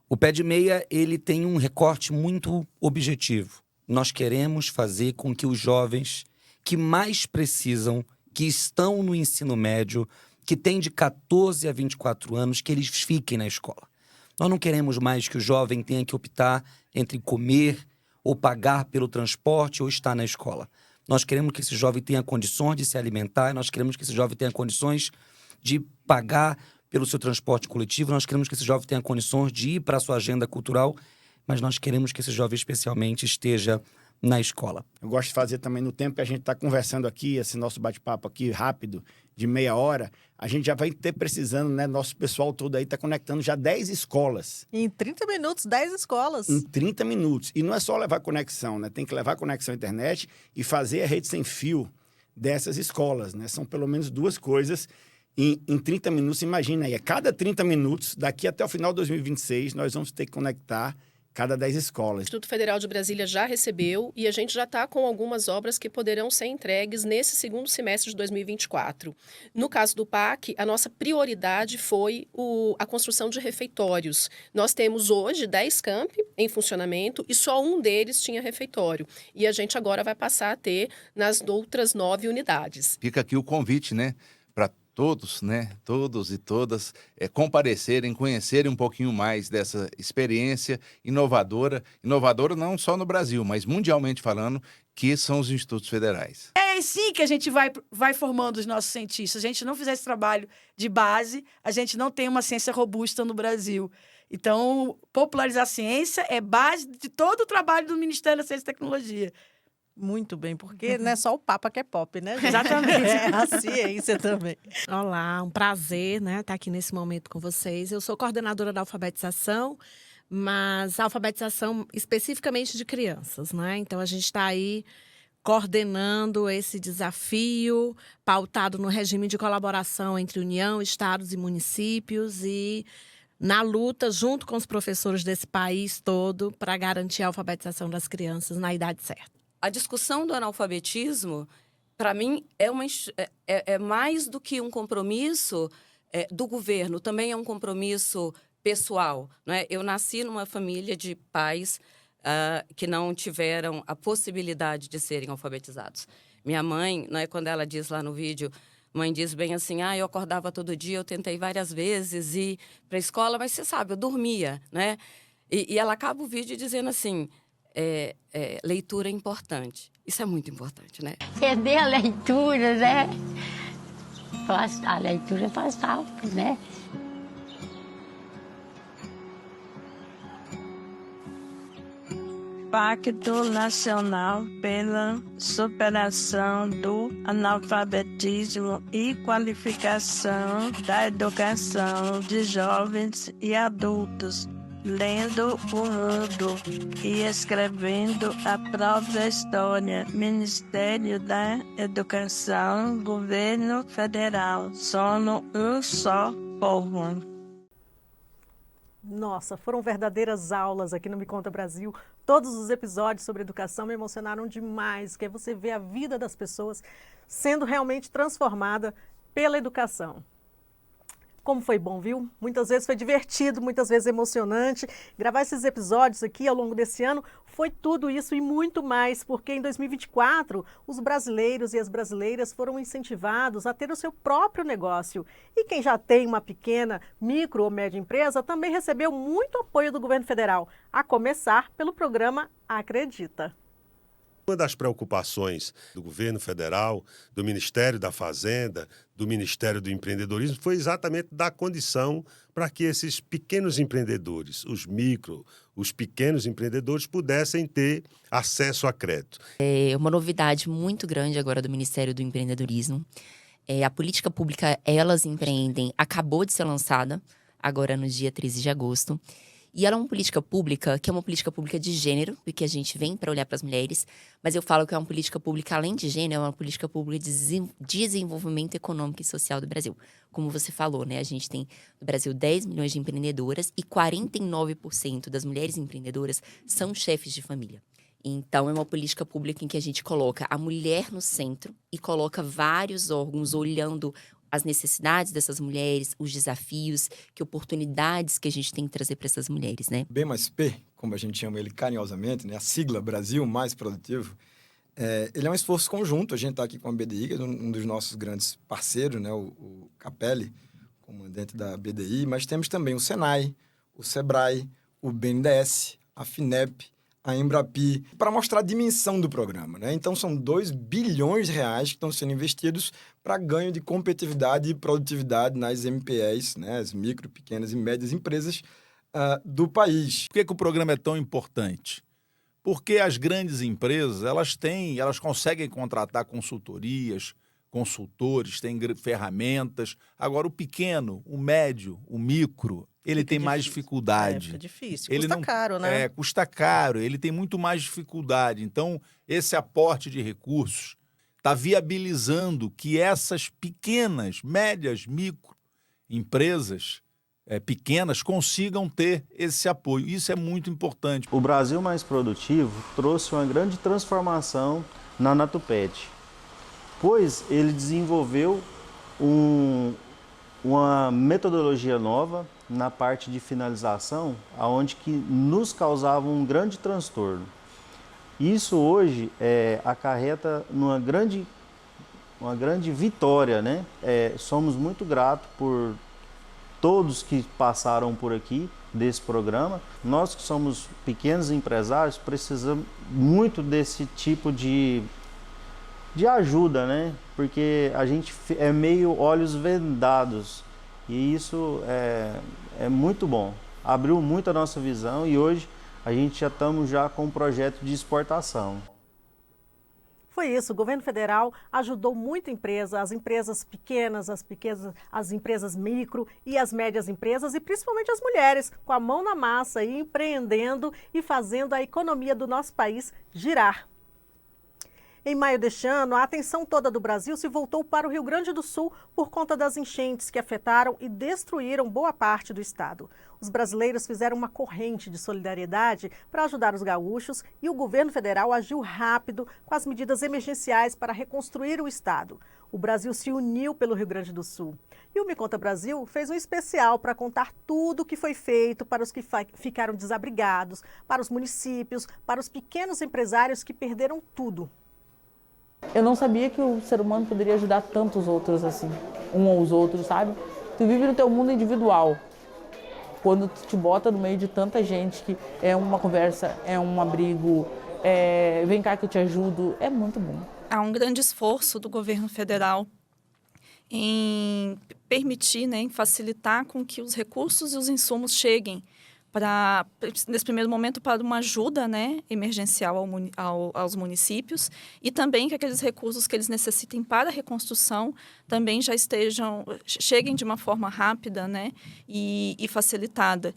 O pé de meia, ele tem um recorte muito objetivo. Nós queremos fazer com que os jovens que mais precisam, que estão no ensino médio, que têm de 14 a 24 anos, que eles fiquem na escola. Nós não queremos mais que o jovem tenha que optar entre comer ou pagar pelo transporte ou estar na escola. Nós queremos que esse jovem tenha condições de se alimentar, nós queremos que esse jovem tenha condições de pagar pelo seu transporte coletivo, nós queremos que esse jovem tenha condições de ir para a sua agenda cultural, mas nós queremos que esse jovem especialmente esteja na escola. Eu gosto de fazer também no tempo que a gente está conversando aqui, esse nosso bate-papo aqui rápido, de meia hora, a gente já vai ter precisando, né? Nosso pessoal todo aí está conectando já 10 escolas. Em 30 minutos, 10 escolas. Em 30 minutos. E não é só levar conexão, né? Tem que levar conexão à internet e fazer a rede sem fio dessas escolas, né? São pelo menos 2 coisas em 30 minutos. Imagina aí, a cada 30 minutos, daqui até o final de 2026, nós vamos ter que conectar cada 10 escolas. O Instituto Federal de Brasília já recebeu e a gente já está com algumas obras que poderão ser entregues nesse segundo semestre de 2024. No caso do PAC, a nossa prioridade foi a construção de refeitórios. Nós temos hoje 10 campi em funcionamento e só um deles tinha refeitório. E a gente agora vai passar a ter nas outras 9 unidades. Fica aqui o convite, né? Para todos, né? Todos e todas comparecerem, conhecerem um pouquinho mais dessa experiência inovadora não só no Brasil, mas mundialmente falando, que são os institutos federais. É assim que a gente vai formando os nossos cientistas. Se a gente não fizer esse trabalho de base, a gente não tem uma ciência robusta no Brasil. Então, popularizar a ciência é base de todo o trabalho do Ministério da Ciência e Tecnologia. Muito bem, porque não é só o Papa que é pop, né? Exatamente. É a ciência também. Olá, um prazer, né, estar aqui nesse momento com vocês. Eu sou coordenadora da alfabetização, mas a alfabetização especificamente de crianças, né? Então, a gente está aí coordenando esse desafio, pautado no regime de colaboração entre União, estados e municípios e na luta junto com os professores desse país todo para garantir a alfabetização das crianças na idade certa. A discussão do analfabetismo, para mim, é mais do que um compromisso do governo, também é um compromisso pessoal, né? Eu nasci numa família de pais que não tiveram a possibilidade de serem alfabetizados. Minha mãe, né, quando ela diz lá no vídeo, mãe diz bem assim, eu acordava todo dia, eu tentei várias vezes ir para a escola, mas você sabe, eu dormia, né? E ela acaba o vídeo dizendo assim, leitura é importante. Isso é muito importante, né? Perder a leitura, né? A leitura faz falta, né? Pacto Nacional pela Superação do Analfabetismo e Qualificação da Educação de Jovens e Adultos, lendo o mundo e escrevendo a própria história. Ministério da Educação, Governo Federal, somos um só povo. Nossa, foram verdadeiras aulas aqui no Me Conta Brasil. Todos os episódios sobre educação me emocionaram demais, que é você ver a vida das pessoas sendo realmente transformada pela educação. Como foi bom, viu? Muitas vezes foi divertido, muitas vezes emocionante. Gravar esses episódios aqui ao longo desse ano foi tudo isso e muito mais, porque em 2024 os brasileiros e as brasileiras foram incentivados a ter o seu próprio negócio. E quem já tem uma pequena, micro ou média empresa também recebeu muito apoio do governo federal, a começar pelo programa Acredita. Uma das preocupações do governo federal, do Ministério da Fazenda, do Ministério do Empreendedorismo, foi exatamente dar condição para que esses pequenos empreendedores, os pequenos empreendedores, pudessem ter acesso a crédito. É uma novidade muito grande agora do Ministério do Empreendedorismo. A política pública Elas Empreendem acabou de ser lançada, agora no dia 13 de agosto. E ela é uma política pública, que é uma política pública de gênero, porque a gente vem para olhar para as mulheres, mas eu falo que é uma política pública, além de gênero, é uma política pública de desenvolvimento econômico e social do Brasil. Como você falou, né? A gente tem no Brasil 10 milhões de empreendedoras e 49% das mulheres empreendedoras são chefes de família. Então, é uma política pública em que a gente coloca a mulher no centro e coloca vários órgãos olhando as necessidades dessas mulheres, os desafios, que oportunidades que a gente tem que trazer para essas mulheres, né? B+P, como a gente chama ele carinhosamente, né? A sigla Brasil Mais Produtivo, ele é um esforço conjunto. A gente está aqui com a BDI, que é um dos nossos grandes parceiros, né? O Capelli, comandante da BDI, mas temos também o Senai, o Sebrae, o BNDES, a FINEP, a Embrapi, para mostrar a dimensão do programa, né? Então, são 2 bilhões de reais que estão sendo investidos para ganho de competitividade e produtividade nas MPEs, né? As micro, pequenas e médias empresas do país. Por que o programa é tão importante? Porque as grandes empresas, elas conseguem contratar consultorias, consultores, têm ferramentas. Agora, o pequeno, o médio, o micro, ele tem mais dificuldade. Fica difícil. Custa caro, né? Custa caro. Ele tem muito mais dificuldade. Então, esse aporte de recursos está viabilizando que essas pequenas, médias, micro empresas pequenas consigam ter esse apoio. Isso é muito importante. O Brasil Mais Produtivo trouxe uma grande transformação na Natuped, pois ele desenvolveu uma metodologia nova na parte de finalização, onde que nos causava um grande transtorno. Isso hoje acarreta uma grande vitória, né? Somos muito gratos por todos que passaram por aqui desse programa. Nós que somos pequenos empresários precisamos muito desse tipo de ajuda, né? Porque a gente é meio olhos vendados e isso é muito bom. Abriu muito a nossa visão e hoje a gente já estamos com um projeto de exportação. Foi isso, o governo federal ajudou muito as empresas pequenas, as empresas micro e as médias empresas e principalmente as mulheres, com a mão na massa e empreendendo e fazendo a economia do nosso país girar. Em maio deste ano, a atenção toda do Brasil se voltou para o Rio Grande do Sul por conta das enchentes que afetaram e destruíram boa parte do estado. Os brasileiros fizeram uma corrente de solidariedade para ajudar os gaúchos e o governo federal agiu rápido com as medidas emergenciais para reconstruir o estado. O Brasil se uniu pelo Rio Grande do Sul. E o Me Conta Brasil fez um especial para contar tudo o que foi feito para os que ficaram desabrigados, para os municípios, para os pequenos empresários que perderam tudo. Eu não sabia que o ser humano poderia ajudar tantos outros assim, um aos outros, sabe? Tu vive no teu mundo individual. Quando tu te bota no meio de tanta gente que é uma conversa, é um abrigo, vem cá que eu te ajudo, é muito bom. Há um grande esforço do governo federal em permitir, em facilitar com que os recursos e os insumos cheguem nesse primeiro momento, para uma ajuda, né, emergencial aos municípios, e também que aqueles recursos que eles necessitem para a reconstrução também já cheguem de uma forma rápida, né, e facilitada.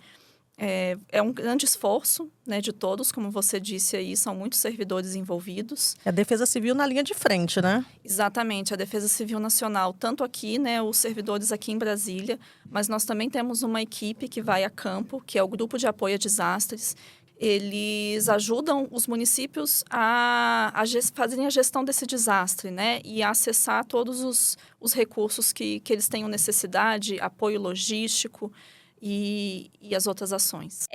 É um grande esforço, né, de todos, como você disse aí, são muitos servidores envolvidos. A Defesa Civil na linha de frente, né? Exatamente, a Defesa Civil Nacional, tanto aqui, né, os servidores aqui em Brasília, mas nós também temos uma equipe que vai a campo, que é o Grupo de Apoio a Desastres. Eles ajudam os municípios a fazerem a gestão desse desastre, né, e a acessar todos os recursos que eles tenham necessidade, apoio logístico, e as outras ações.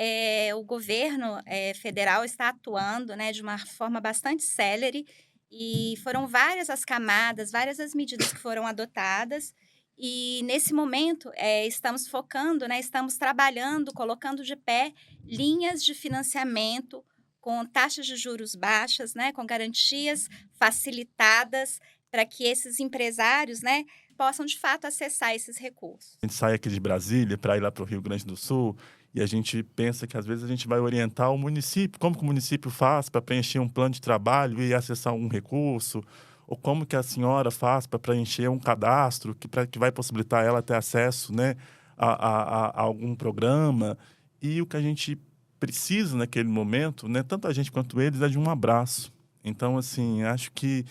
O governo federal está atuando, né, de uma forma bastante célere, e foram várias as camadas, várias as medidas que foram adotadas, e nesse momento estamos focando, né, estamos trabalhando, colocando de pé linhas de financiamento com taxas de juros baixas, né, com garantias facilitadas para que esses empresários, né, possam, de fato, acessar esses recursos. A gente sai aqui de Brasília para ir lá para o Rio Grande do Sul e a gente pensa que, às vezes, a gente vai orientar o município, como que o município faz para preencher um plano de trabalho e acessar um recurso, ou como que a senhora faz para preencher um cadastro que vai possibilitar ela ter acesso, né, a algum programa. E o que a gente precisa naquele momento, né, tanto a gente quanto eles, é de um abraço. Então, assim, acho que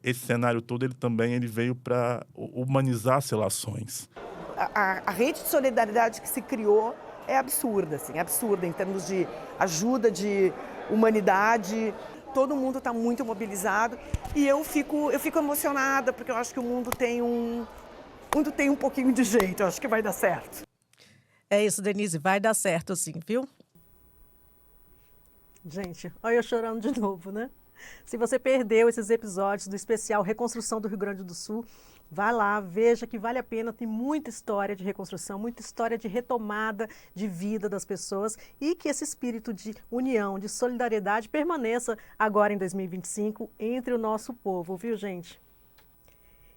esse cenário todo ele veio para humanizar as relações. A rede de solidariedade que se criou é absurda, assim, absurda em termos de ajuda, de humanidade. Todo mundo está muito mobilizado e eu fico emocionada porque eu acho que o mundo tem um pouquinho de jeito. Eu acho que vai dar certo. É isso, Denise, vai dar certo, sim, viu? Gente, olha eu chorando de novo, né? Se você perdeu esses episódios do especial Reconstrução do Rio Grande do Sul, vá lá, veja que vale a pena, tem muita história de reconstrução, muita história de retomada de vida das pessoas e que esse espírito de união, de solidariedade permaneça agora em 2025 entre o nosso povo, viu, gente?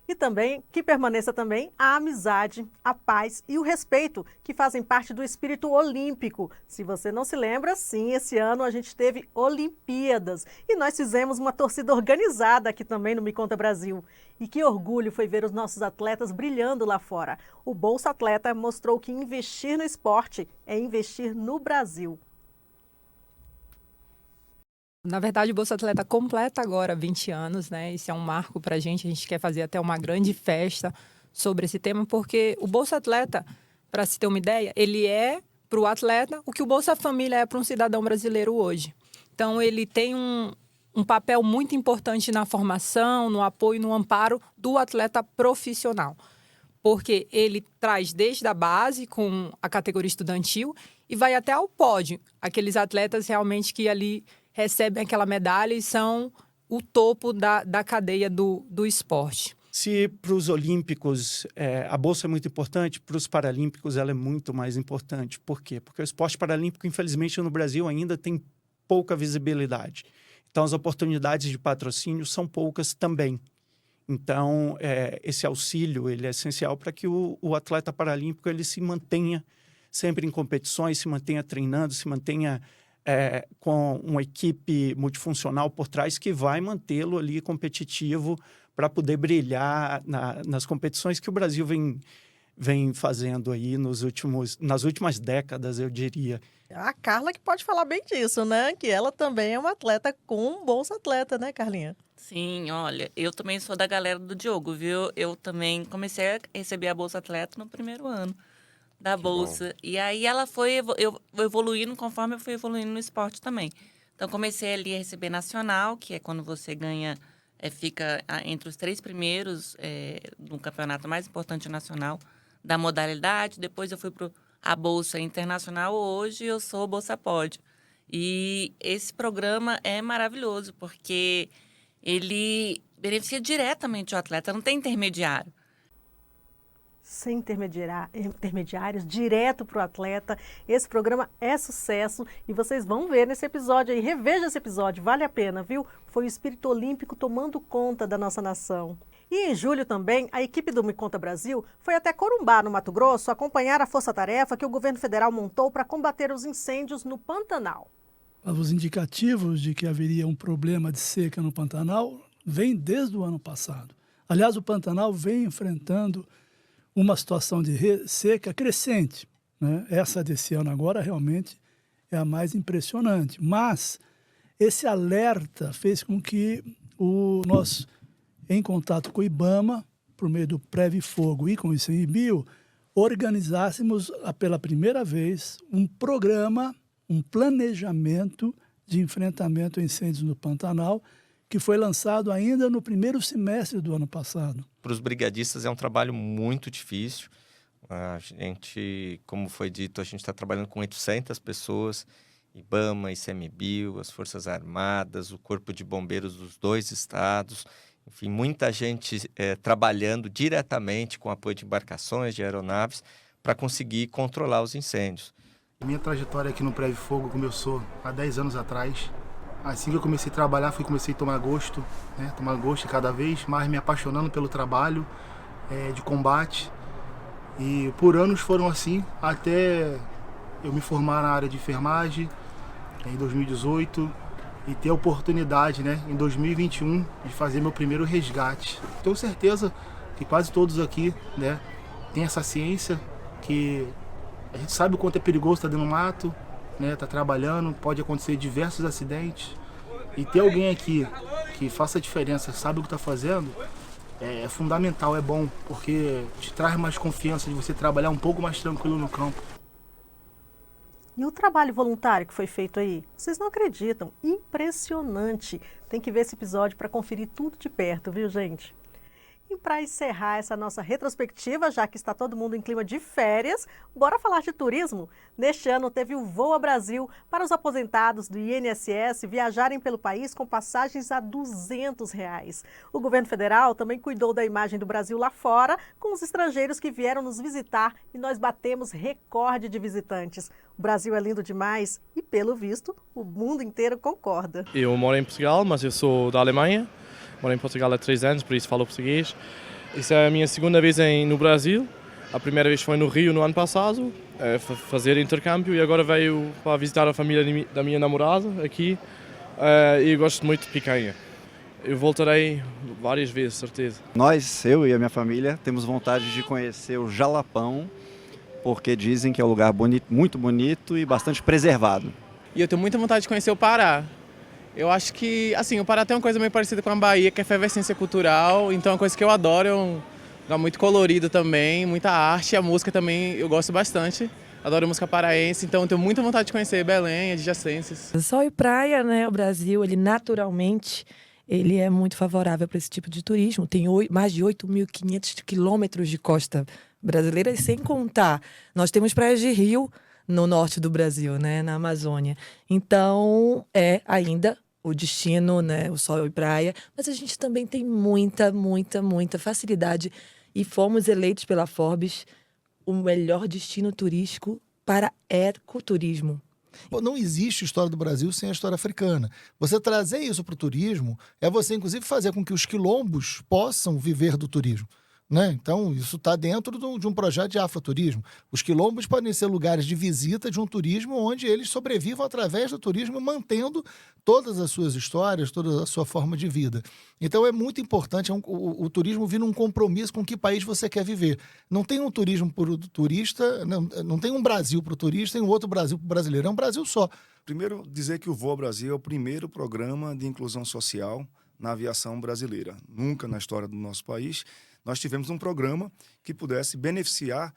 E também que permaneça também a amizade, a paz e o respeito, que fazem parte do espírito olímpico. Se você não se lembra, sim, esse ano a gente teve Olimpíadas e nós fizemos uma torcida organizada aqui também no Me Conta Brasil. E que orgulho foi ver os nossos atletas brilhando lá fora. O Bolsa Atleta mostrou que investir no esporte é investir no Brasil. Na verdade, o Bolsa Atleta completa agora 20 anos, né? Isso é um marco para a gente quer fazer até uma grande festa sobre esse tema, porque o Bolsa Atleta, para se ter uma ideia, ele é para o atleta o que o Bolsa Família é para um cidadão brasileiro hoje. Então, ele tem um papel muito importante na formação, no apoio, no amparo do atleta profissional, porque ele traz desde a base, com a categoria estudantil, e vai até ao pódio, aqueles atletas realmente que ali recebem aquela medalha e são o topo da cadeia do esporte. Se para os olímpicos a bolsa é muito importante, para os paralímpicos ela é muito mais importante. Por quê? Porque o esporte paralímpico, infelizmente, no Brasil ainda tem pouca visibilidade. Então, as oportunidades de patrocínio são poucas também. Então, esse auxílio ele é essencial para que o atleta paralímpico ele se mantenha sempre em competições, se mantenha treinando, se mantenha com uma equipe multifuncional por trás que vai mantê-lo ali competitivo para poder brilhar nas competições que o Brasil vem fazendo aí nas últimas décadas, eu diria. A Carla que pode falar bem disso, né? Que ela também é uma atleta com Bolsa Atleta, né, Carlinha? Sim, olha, eu também sou da galera do Diogo, viu? Eu também comecei a receber a Bolsa Atleta no primeiro ano da Bolsa. E aí ela foi evoluindo conforme eu fui evoluindo no esporte também. Então, comecei ali a receber nacional, que é quando você ganha, fica entre os 3 primeiros no campeonato mais importante nacional da modalidade. Depois eu fui para a Bolsa Internacional. Hoje eu sou Bolsa Pódio. E esse programa é maravilhoso, porque ele beneficia diretamente o atleta, não tem intermediário. Sem intermediários, direto para o atleta. Esse programa é sucesso e vocês vão ver nesse episódio aí. Reveja esse episódio, vale a pena, viu? Foi o espírito olímpico tomando conta da nossa nação. E em julho também, a equipe do Me Conta Brasil foi até Corumbá, no Mato Grosso, acompanhar a força-tarefa que o governo federal montou para combater os incêndios no Pantanal. Os indicativos de que haveria um problema de seca no Pantanal vêm desde o ano passado. Aliás, o Pantanal vem enfrentando uma situação de seca crescente, né? Essa desse ano agora realmente é a mais impressionante. Mas esse alerta fez com que nós, em contato com o IBAMA, por meio do Previfogo e com o ICMBio, organizássemos pela primeira vez um programa, um planejamento de enfrentamento a incêndios no Pantanal, que foi lançado ainda no primeiro semestre do ano passado. Para os brigadistas é um trabalho muito difícil. A gente, como foi dito, a gente está trabalhando com 800 pessoas, IBAMA, ICMBio, as Forças Armadas, o Corpo de Bombeiros dos 2 estados, enfim, muita gente trabalhando diretamente com apoio de embarcações, de aeronaves, para conseguir controlar os incêndios. Minha trajetória aqui no Previfogo começou há 10 anos atrás. Assim que eu comecei a trabalhar, comecei a tomar gosto, né? Tomar gosto cada vez mais, me apaixonando pelo trabalho de combate. E por anos foram assim, até eu me formar na área de enfermagem em 2018 e ter a oportunidade, né, em 2021, de fazer meu primeiro resgate. Tenho certeza que quase todos aqui, né, têm essa ciência que a gente sabe o quanto é perigoso estar dentro do mato, né, tá trabalhando, pode acontecer diversos acidentes. E ter alguém aqui que faça a diferença, sabe o que está fazendo, é fundamental, é bom, porque te traz mais confiança de você trabalhar um pouco mais tranquilo no campo. E o trabalho voluntário que foi feito aí? Vocês não acreditam, impressionante. Tem que ver esse episódio para conferir tudo de perto, viu, gente? E para encerrar essa nossa retrospectiva, já que está todo mundo em clima de férias, bora falar de turismo? Neste ano teve o Voa Brasil para os aposentados do INSS viajarem pelo país com passagens a R$200. O governo federal também cuidou da imagem do Brasil lá fora com os estrangeiros que vieram nos visitar e nós batemos recorde de visitantes. O Brasil é lindo demais e, pelo visto, o mundo inteiro concorda. Eu moro em Portugal, mas eu sou da Alemanha. Moro em Portugal há 3 anos, por isso falo português. Isso é a minha segunda vez no Brasil. A primeira vez foi no Rio, no ano passado, fazer intercâmbio. E agora veio para visitar a família da minha namorada aqui. E eu gosto muito de picanha. Eu voltarei várias vezes, certeza. Nós, eu e a minha família, temos vontade de conhecer o Jalapão, porque dizem que é um lugar bonito, muito bonito e bastante preservado. E eu tenho muita vontade de conhecer o Pará. Eu acho que, assim, o Pará tem uma coisa meio parecida com a Bahia, que é efervescência cultural, então é uma coisa que eu adoro, é um lugar muito colorido também, muita arte, a música também eu gosto bastante, adoro música paraense, então eu tenho muita vontade de conhecer Belém, adjacências. Sol e praia, né, o Brasil, ele naturalmente, ele é muito favorável para esse tipo de turismo, tem mais de 8.500 quilômetros de costa brasileira, e sem contar, nós temos praias de rio, no norte do Brasil, né, na Amazônia. Então, é ainda o destino, né, o sol e praia, mas a gente também tem muita facilidade e fomos eleitos pela Forbes o melhor destino turístico para ecoturismo. Não existe história do Brasil sem a história africana. Você trazer isso para o turismo é você, inclusive, fazer com que os quilombos possam viver do turismo. Né? Então, isso está dentro de um projeto de afroturismo. Os quilombos podem ser lugares de visita de um turismo onde eles sobrevivam através do turismo, mantendo todas as suas histórias, toda a sua forma de vida. Então, é muito importante o turismo vir num compromisso com que país você quer viver. Não tem um turismo para o turista, não tem um Brasil para o turista e um outro Brasil para o brasileiro. É um Brasil só. Primeiro, dizer que o Voa Brasil é o primeiro programa de inclusão social na aviação brasileira. Nunca na história do nosso país nós tivemos um programa que pudesse beneficiar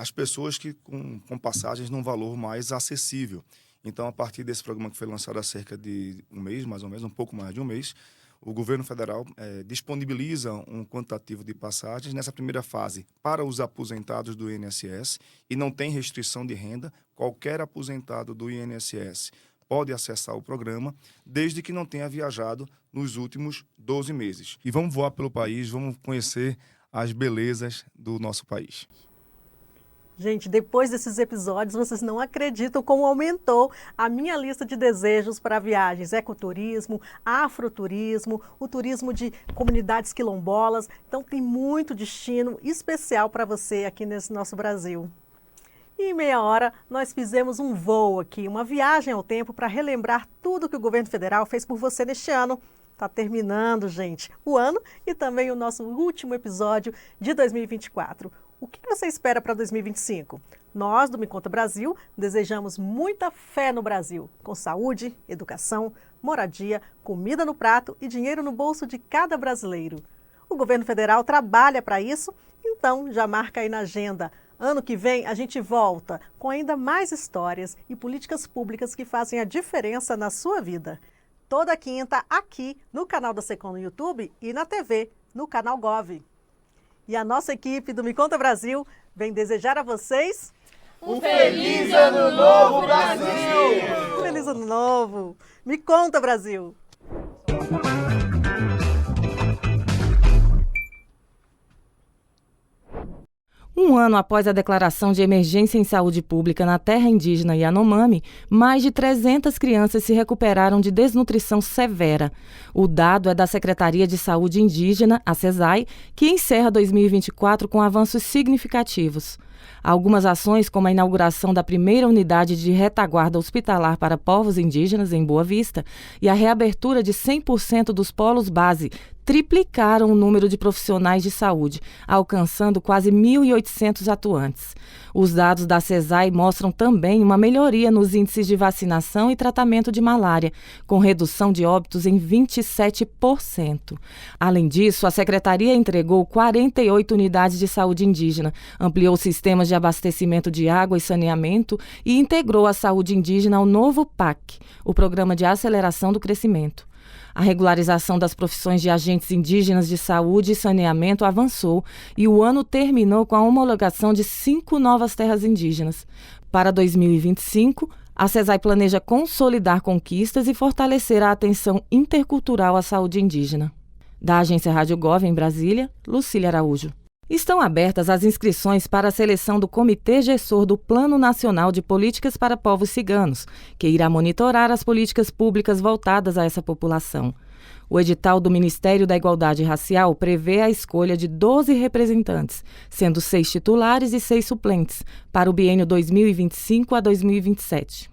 as pessoas que com passagens num valor mais acessível. Então, a partir desse programa que foi lançado há cerca de um mês, mais ou menos, um pouco mais de um mês, o governo federal disponibiliza um quantitativo de passagens nessa primeira fase para os aposentados do INSS e não tem restrição de renda. Qualquer aposentado do INSS pode acessar o programa, desde que não tenha viajado nos últimos 12 meses. E vamos voar pelo país, vamos conhecer as belezas do nosso país. Gente, depois desses episódios, vocês não acreditam como aumentou a minha lista de desejos para viagens. Ecoturismo, afroturismo, o turismo de comunidades quilombolas. Então, tem muito destino especial para você aqui nesse nosso Brasil. E em meia hora, nós fizemos um voo aqui, uma viagem ao tempo para relembrar tudo que o governo federal fez por você neste ano. Está terminando, gente, o ano e também o nosso último episódio de 2024. O que você espera para 2025? Nós, do Me Conta Brasil, desejamos muita fé no Brasil, com saúde, educação, moradia, comida no prato e dinheiro no bolso de cada brasileiro. O governo federal trabalha para isso, então já marca aí na agenda. Ano que vem a gente volta com ainda mais histórias e políticas públicas que fazem a diferença na sua vida. Toda quinta aqui no canal da Secom no YouTube e na TV, no canal Gov. E a nossa equipe do Me Conta Brasil vem desejar a vocês um feliz ano novo, Brasil! Um feliz ano novo! Me Conta Brasil! Um ano após a declaração de emergência em saúde pública na terra indígena Yanomami, mais de 300 crianças se recuperaram de desnutrição severa. O dado é da Secretaria de Saúde Indígena, a SESAI, que encerra 2024 com avanços significativos. Algumas ações, como a inauguração da primeira unidade de retaguarda hospitalar para povos indígenas em Boa Vista e a reabertura de 100% dos polos base, triplicaram o número de profissionais de saúde, alcançando quase 1.800 atuantes. Os dados da SESAI mostram também uma melhoria nos índices de vacinação e tratamento de malária, com redução de óbitos em 27%. Além disso, a Secretaria entregou 48 unidades de saúde indígena, ampliou sistemas de abastecimento de água e saneamento e integrou a saúde indígena ao novo PAC, o Programa de Aceleração do Crescimento. A regularização das profissões de agentes indígenas de saúde e saneamento avançou e o ano terminou com a homologação de 5 novas terras indígenas. Para 2025, a SESAI planeja consolidar conquistas e fortalecer a atenção intercultural à saúde indígena. Da Agência Rádio Gov em Brasília, Lucília Araújo. Estão abertas as inscrições para a seleção do Comitê Gestor do Plano Nacional de Políticas para Povos Ciganos, que irá monitorar as políticas públicas voltadas a essa população. O edital do Ministério da Igualdade Racial prevê a escolha de 12 representantes, sendo 6 titulares e 6 suplentes, para o biênio 2025 a 2027.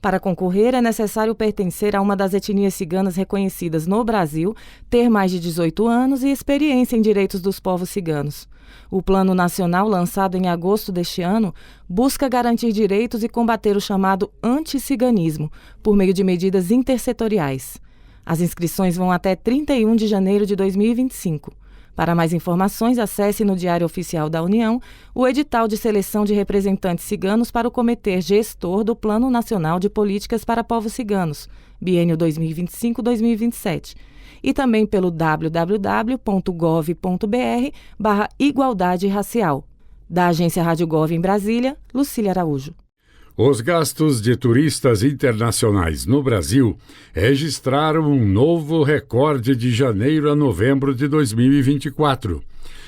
Para concorrer, é necessário pertencer a uma das etnias ciganas reconhecidas no Brasil, ter mais de 18 anos e experiência em direitos dos povos ciganos. O Plano Nacional, lançado em agosto deste ano, busca garantir direitos e combater o chamado anticiganismo, por meio de medidas intersetoriais. As inscrições vão até 31 de janeiro de 2025. Para mais informações, acesse no Diário Oficial da União o edital de seleção de representantes ciganos para o Comitê Gestor do Plano Nacional de Políticas para Povos Ciganos, biênio 2025-2027, e também pelo www.gov.br/igualdade racial. Da Agência Rádio Gov em Brasília, Lucília Araújo. Os gastos de turistas internacionais no Brasil registraram um novo recorde de janeiro a novembro de 2024.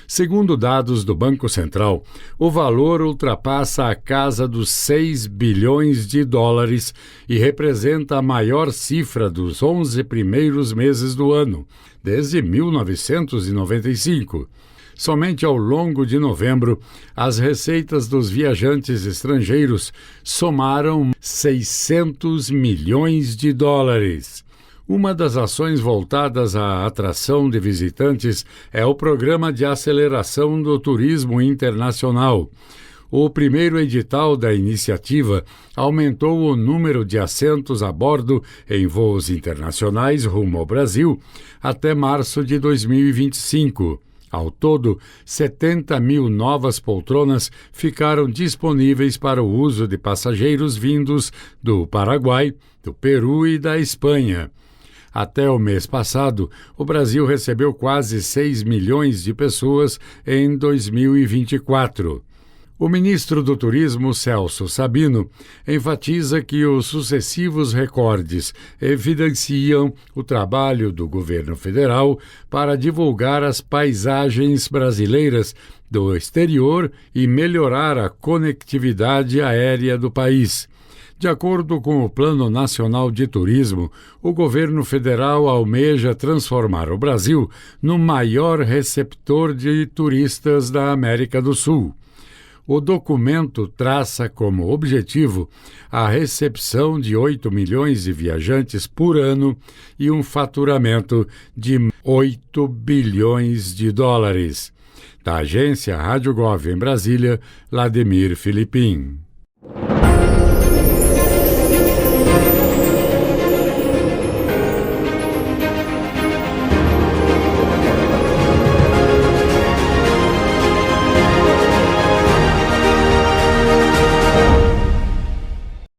Segundo dados do Banco Central, o valor ultrapassa a casa dos 6 bilhões de dólares e representa a maior cifra dos 11 primeiros meses do ano, desde 1995. Somente ao longo de novembro, as receitas dos viajantes estrangeiros somaram 600 milhões de dólares. Uma das ações voltadas à atração de visitantes é o Programa de Aceleração do Turismo Internacional. O primeiro edital da iniciativa aumentou o número de assentos a bordo em voos internacionais rumo ao Brasil até março de 2025. Ao todo, 70 mil novas poltronas ficaram disponíveis para o uso de passageiros vindos do Paraguai, do Peru e da Espanha. Até o mês passado, o Brasil recebeu quase 6 milhões de pessoas em 2024. O ministro do Turismo, Celso Sabino, enfatiza que os sucessivos recordes evidenciam o trabalho do governo federal para divulgar as paisagens brasileiras do exterior e melhorar a conectividade aérea do país. De acordo com o Plano Nacional de Turismo, o governo federal almeja transformar o Brasil no maior receptor de turistas da América do Sul. O documento traça como objetivo a recepção de 8 milhões de viajantes por ano e um faturamento de 8 bilhões de dólares. Da agência Rádio Gov em Brasília, Lademir Filipim.